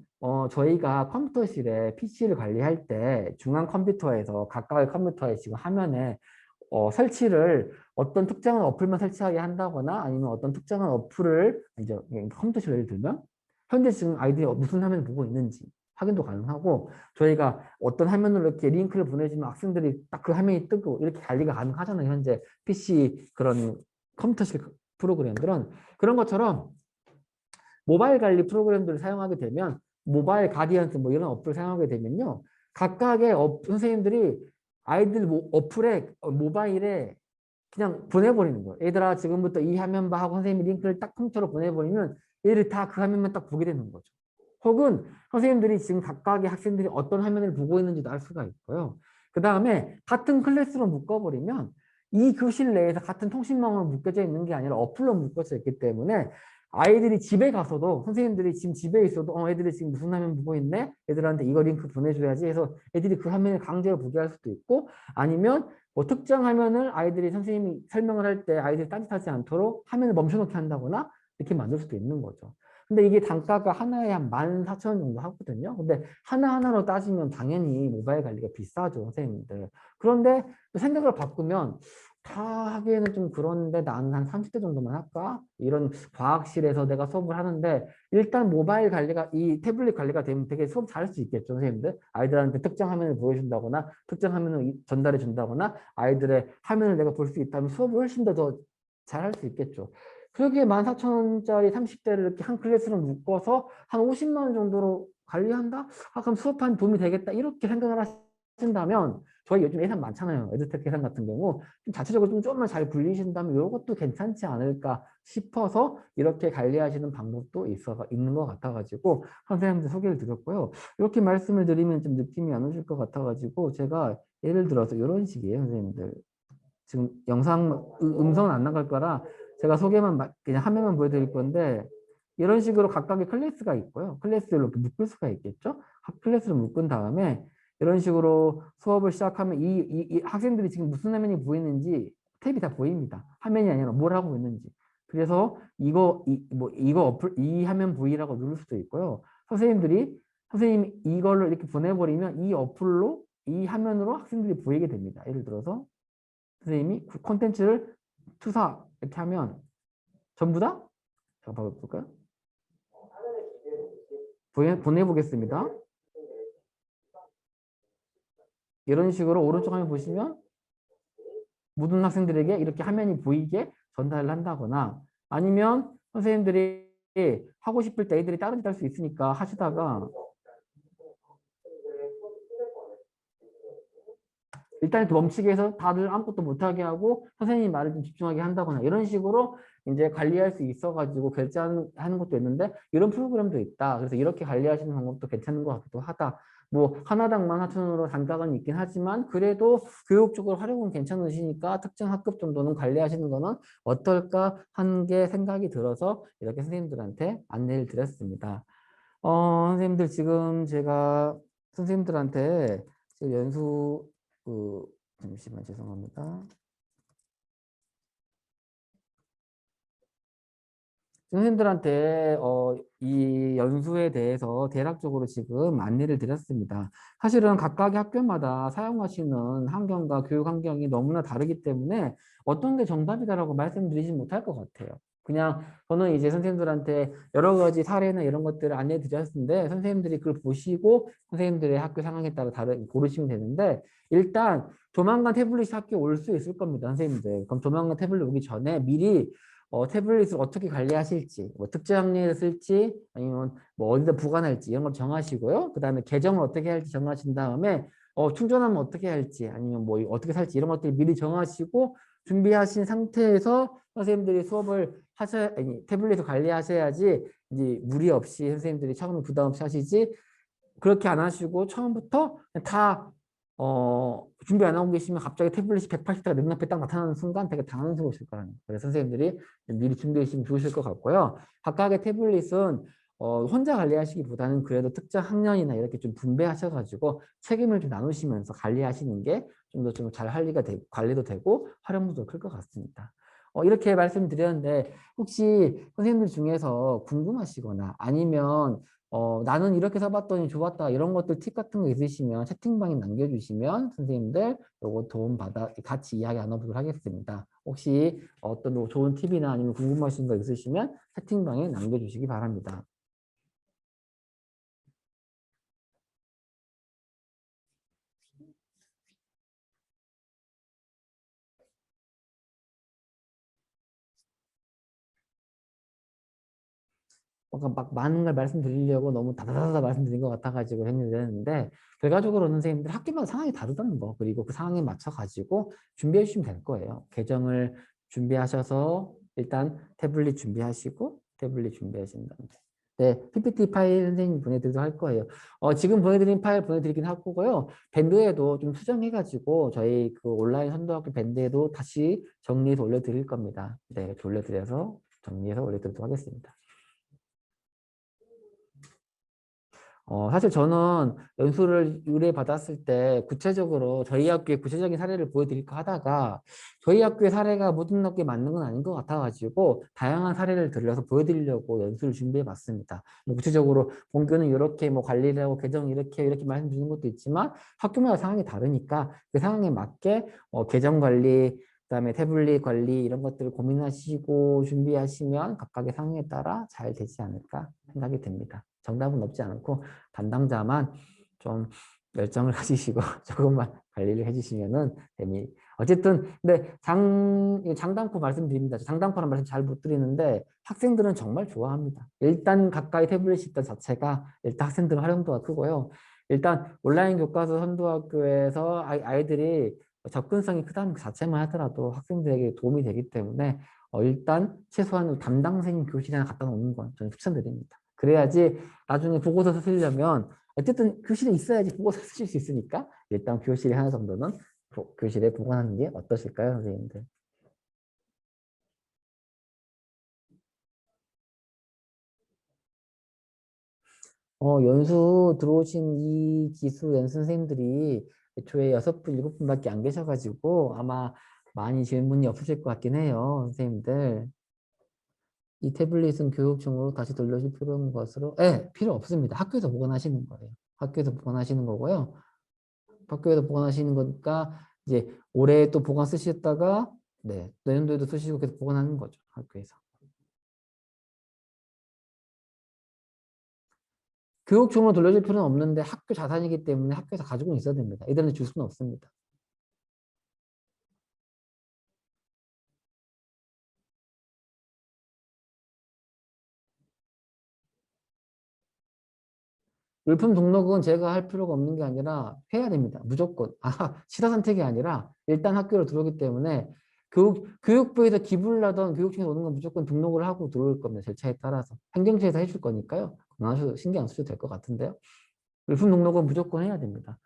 Speaker 1: 저희가 컴퓨터실에 PC를 관리할 때 중앙 컴퓨터에서 각각의 컴퓨터에 지금 화면에 설치를 어떤 특정한 어플만 설치하게 한다거나 아니면 어떤 특정한 어플을 이제 컴퓨터실 예를 들면 현재 지금 아이들이 무슨 화면을 보고 있는지 확인도 가능하고 저희가 어떤 화면으로 이렇게 링크를 보내주면 학생들이 딱 그 화면이 뜨고 이렇게 관리가 가능하잖아요. 현재 PC 그런 컴퓨터실 프로그램들은 그런 것처럼 모바일 관리 프로그램들을 사용하게 되면 모바일 가디언스 뭐 이런 어플을 사용하게 되면요. 각각의 선생님들이 아이들 어플에 모바일에 그냥 보내버리는 거예요. 얘들아 지금부터 이 화면 봐 하고 선생님이 링크를 딱 컴퓨터로 보내버리면 얘들이 다 그 화면만 딱 보게 되는 거죠. 혹은 선생님들이 지금 각각의 학생들이 어떤 화면을 보고 있는지도 알 수가 있고요. 그 다음에 같은 클래스로 묶어버리면 이 교실 내에서 같은 통신망으로 묶여져 있는 게 아니라 어플로 묶여져 있기 때문에 아이들이 집에 가서도 선생님들이 지금 집에 있어도 애들이 지금 무슨 화면 보고 있네? 애들한테 이거 링크 보내줘야지 해서 애들이 그 화면을 강제로 보게 할 수도 있고 아니면 뭐 특정 화면을 아이들이 선생님이 설명을 할 때 아이들이 딴짓하지 않도록 화면을 멈춰놓게 한다거나 이렇게 만들 수도 있는 거죠. 근데 이게 단가가 하나에 한 14,000원 정도 하거든요. 근데 하나하나로 따지면 당연히 모바일 관리가 비싸죠, 선생님들. 그런데 생각을 바꾸면 다 하기에는 좀 그런데 나는 한 30대 정도만 할까? 이런 과학실에서 내가 수업을 하는데 일단 모바일 관리가 이 태블릿 관리가 되면 되게 수업 잘할 수 있겠죠, 선생님들. 아이들한테 특정 화면을 보여준다거나 특정 화면을 전달해 준다거나 아이들의 화면을 내가 볼 수 있다면 수업을 훨씬 더 잘할 수 있겠죠. 그러기에 14,000원짜리 30대를 이렇게 한 클래스로 묶어서 한 50만 원 정도로 관리한다? 아, 그럼 수업한 도움이 되겠다. 이렇게 생각을 하신다면 저희 요즘 예산 많잖아요. 에듀텍 예산 같은 경우 좀 자체적으로 좀만 잘 굴리신다면 이것도 괜찮지 않을까 싶어서 이렇게 관리하시는 방법도 있는 것 같아가지고 선생님들 소개를 드렸고요. 이렇게 말씀을 드리면 좀 느낌이 안 오실 것 같아가지고 제가 예를 들어서 이런 식이에요, 선생님들. 지금 음성은 안 나갈 거라 제가 그냥 화면만 보여드릴 건데 이런 식으로 각각의 클래스가 있고요. 클래스별로 이렇게 묶을 수가 있겠죠. 클래스를 묶은 다음에 이런 식으로 수업을 시작하면 이 학생들이 지금 무슨 화면이 보이는지 탭이 다 보입니다. 화면이 아니라 뭘 하고 있는지. 그래서 이 화면 보이라고 누를 수도 있고요. 선생님이 이걸로 이렇게 보내버리면 이 어플로 이 화면으로 학생들이 보이게 됩니다. 예를 들어서 선생님이 그 콘텐츠를 투사 이렇게 하면 전부 다 제가 봐볼까요? 보내보겠습니다. 이런 식으로 오른쪽 화면 보시면 모든 학생들에게 이렇게 화면이 보이게 전달을 한다거나 아니면 선생님들이 하고 싶을 때 애들이 다른 짓 할 수 있으니까 하시다가 일단 이렇게 멈추게 해서 다들 아무것도 못하게 하고 선생님 말을 좀 집중하게 한다거나 이런 식으로 이제 관리할 수 있어가지고 결제하는 것도 있는데 이런 프로그램도 있다. 그래서 이렇게 관리하시는 방법도 괜찮은 것 같기도 하다. 뭐 하나당 14,000원으로 단가는 있긴 하지만 그래도 교육적으로 활용은 괜찮으시니까 특정 학급 정도는 관리하시는 거는 어떨까 하는 게 생각이 들어서 이렇게 선생님들한테 안내를 드렸습니다. 선생님들 지금 제가 선생님들한테 지금 잠시만 죄송합니다. 선생님들한테 이 연수에 대해서 대략적으로 지금 안내를 드렸습니다. 사실은 각각의 학교마다 사용하시는 환경과 교육 환경이 너무나 다르기 때문에 어떤 게 정답이다라고 말씀드리지 못할 것 같아요. 그냥 저는 이제 선생님들한테 여러 가지 사례나 이런 것들을 안내해 드렸는데 선생님들이 그걸 보시고 선생님들의 학교 상황에 따라 고르시면 되는데 일단 조만간 태블릿이 학교에 올 수 있을 겁니다, 선생님들. 그럼 조만간 태블릿 오기 전에 미리 태블릿을 어떻게 관리하실지, 뭐 특정 학년에 쓸지, 아니면 뭐 어디다 보관할지 이런 걸 정하시고요. 그 다음에 계정을 어떻게 할지 정하신 다음에 충전하면 어떻게 할지, 아니면 뭐 어떻게 살지 이런 것들을 미리 정하시고 준비하신 상태에서 선생님들이 태블릿을 관리하셔야지 이제 무리 없이 선생님들이 처음에 부담 없이 하시지. 그렇게 안 하시고 처음부터 다 준비 안 하고 계시면 갑자기 태블릿이 180대가 눈앞에 딱 나타나는 순간 되게 당황스러우실 거라는 거예요. 그래서 선생님들이 미리 준비해 주시면 좋으실 것 같고요. 각각의 태블릿은 혼자 관리하시기보다는 그래도 특정 학년이나 이렇게 좀 분배하셔가지고 책임을 좀 나누시면서 관리하시는 게 좀 더 좀 잘 관리도 되고 활용도도 클 것 같습니다. 이렇게 말씀드렸는데 혹시 선생님들 중에서 궁금하시거나 아니면 나는 이렇게 써봤더니 좋았다 이런 것들 팁 같은 거 있으시면 채팅방에 남겨주시면 선생님들 요거 도움 받아 같이 이야기 나눠보도록 하겠습니다. 혹시 어떤 뭐 좋은 팁이나 아니면 궁금하신 거 있으시면 채팅방에 남겨주시기 바랍니다. 뭔가 막 많은 걸 말씀드리려고 너무 다다다다 말씀드린 것 같아가지고 했는데 결과적으로는 선생님들 학교마다 상황이 다르다는 거 그리고 그 상황에 맞춰가지고 준비해 주시면 될 거예요. 계정을 준비하셔서 일단 태블릿 준비하신 다음에 네, PPT 파일 선생님 보내드리도 할 거예요. 지금 보내드린 파일 보내드리긴 할 거고요. 밴드에도 좀 수정해가지고 저희 그 온라인 선도학교 밴드에도 다시 정리해서 올려드릴 겁니다. 네, 올려드려서 정리해서 올려드리도록 하겠습니다. 사실 저는 연수를 의뢰받았을 때 구체적으로 저희 학교의 구체적인 사례를 보여드릴까 하다가 저희 학교의 사례가 모든 학교에 맞는 건 아닌 것 같아가지고 다양한 사례를 들려서 보여드리려고 연수를 준비해 봤습니다. 뭐 구체적으로 본교는 이렇게 뭐 관리를 하고 계정 이렇게 말씀드리는 것도 있지만 학교마다 상황이 다르니까 그 상황에 맞게 계정 관리 그다음에 태블릿 관리 이런 것들을 고민하시고 준비하시면 각각의 상황에 따라 잘 되지 않을까 생각이 듭니다. 정답은 없지 않고 담당자만 좀 열정을 가지시고 조금만 관리를 해주시면은 어쨌든 근데 장당포 말씀드립니다. 장당포란 말씀 잘 못 드리는데 학생들은 정말 좋아합니다. 일단 가까이 태블릿이 있다 자체가 일단 학생들은 활용도가 크고요. 일단 온라인 교과서 선도학교에서 아이들이 접근성이 크다는 그 자체만 하더라도 학생들에게 도움이 되기 때문에 일단 최소한 담당 선생님 교실에 하나 갖다 놓는 건 저는 추천드립니다. 그래야지 나중에 보고서 쓰시려면 어쨌든 교실에 있어야지 보고서 쓰실 수 있으니까 일단 교실에 하나 정도는 교실에 보관하는 게 어떠실까요, 선생님들? 연수 들어오신 이 기수 연수 선생님들이 애초에 6분, 7분밖에 안 계셔가지고 아마 많이 질문이 없으실 것 같긴 해요, 선생님들. 이 태블릿은 교육청으로 다시 돌려줄 필요한 것으로? 네, 필요 없습니다. 학교에서 보관하시는 거예요. 학교에서 보관하시는 거고요. 학교에서 보관하시는 거니까 이제 올해 또 보관 쓰셨다가 네, 내년도에도 쓰시고 계속 보관하는 거죠. 학교에서. 교육청으로 돌려줄 필요는 없는데 학교 자산이기 때문에 학교에서 가지고 있어야 됩니다. 이들한테 줄 수는 없습니다. 물품 등록은 제가 할 필요가 없는 게 아니라 해야 됩니다. 무조건. 시다 선택이 아니라 일단 학교로 들어오기 때문에 교육부에서 기부를 하던 교육청에 오는 건 무조건 등록을 하고 들어올 겁니다. 절차에 따라서. 행정처에서 해줄 거니까요. 신경 안 쓰셔도 될 것 같은데요. 물품 등록은 무조건 해야 됩니다.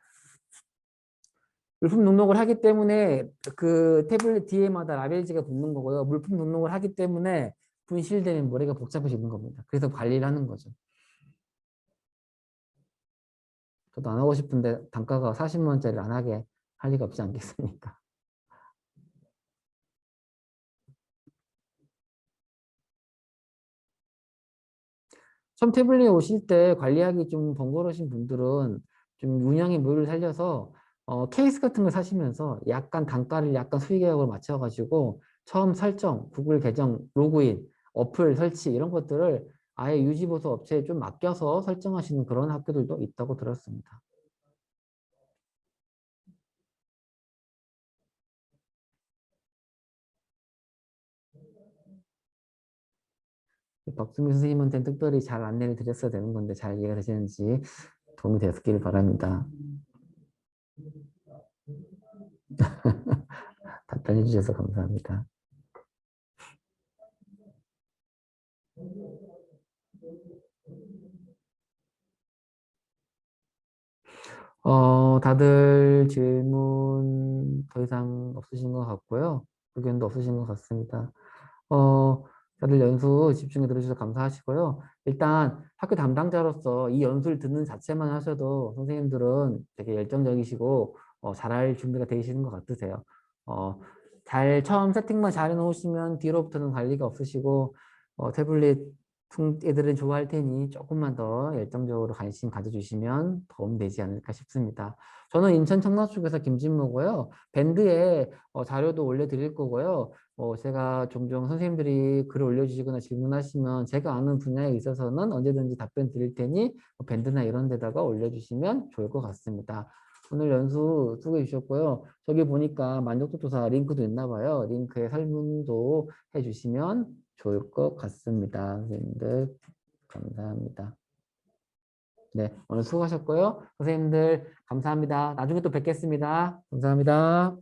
Speaker 1: 물품 등록을 하기 때문에 그 태블릿 뒤에마다 라벨지가 붙는 거고요. 물품 등록을 하기 때문에 분실되면 머리가 복잡해지는 겁니다. 그래서 관리를 하는 거죠. 저도 안 하고 싶은데 단가가 40만 원짜리 안 하게 할 리가 없지 않겠습니까? 처음 태블릿 오실 때 관리하기 좀 번거로우신 분들은 좀 운영의 묘를 살려서 케이스 같은 걸 사시면서 약간 단가를 약간 수익액으로 맞춰가지고 처음 설정, 구글 계정, 로그인, 어플 설치 이런 것들을 아예 유지보수 업체에 좀 맡겨서 설정하시는 그런 학교들도 있다고 들었습니다. 박수민 선생님한테는 특별히 잘 안내를 드렸어야 되는 건데 잘 이해가 되시는지 도움이 되었기를 바랍니다. 답변해 주셔서 감사합니다. 다들 질문 더 이상 없으신 것 같고요. 의견도 없으신 것 같습니다. 어, 다들 연수 집중해 들어주셔서 감사하시고요. 일단 학교 담당자로서 이 연수를 듣는 자체만 하셔도 선생님들은 되게 열정적이시고 잘할 준비가 되시는 것 같으세요. 어, 잘 처음 세팅만 잘 해놓으시면 뒤로부터는 관리가 없으시고 태블릿 애들은 좋아할 테니 조금만 더 열정적으로 관심 가져주시면 도움 되지 않을까 싶습니다. 저는 인천 청라 쪽에서 김진모고요. 밴드에 자료도 올려드릴 거고요. 제가 종종 선생님들이 글을 올려주시거나 질문하시면 제가 아는 분야에 있어서는 언제든지 답변 드릴 테니 밴드나 이런 데다가 올려주시면 좋을 것 같습니다. 오늘 연수 수고해 주셨고요. 저기 보니까 만족도 조사 링크도 있나 봐요. 링크에 설문도 해주시면 좋을 것 같습니다. 선생님들 감사합니다. 네, 오늘 수고하셨고요. 선생님들 감사합니다. 나중에 또 뵙겠습니다. 감사합니다.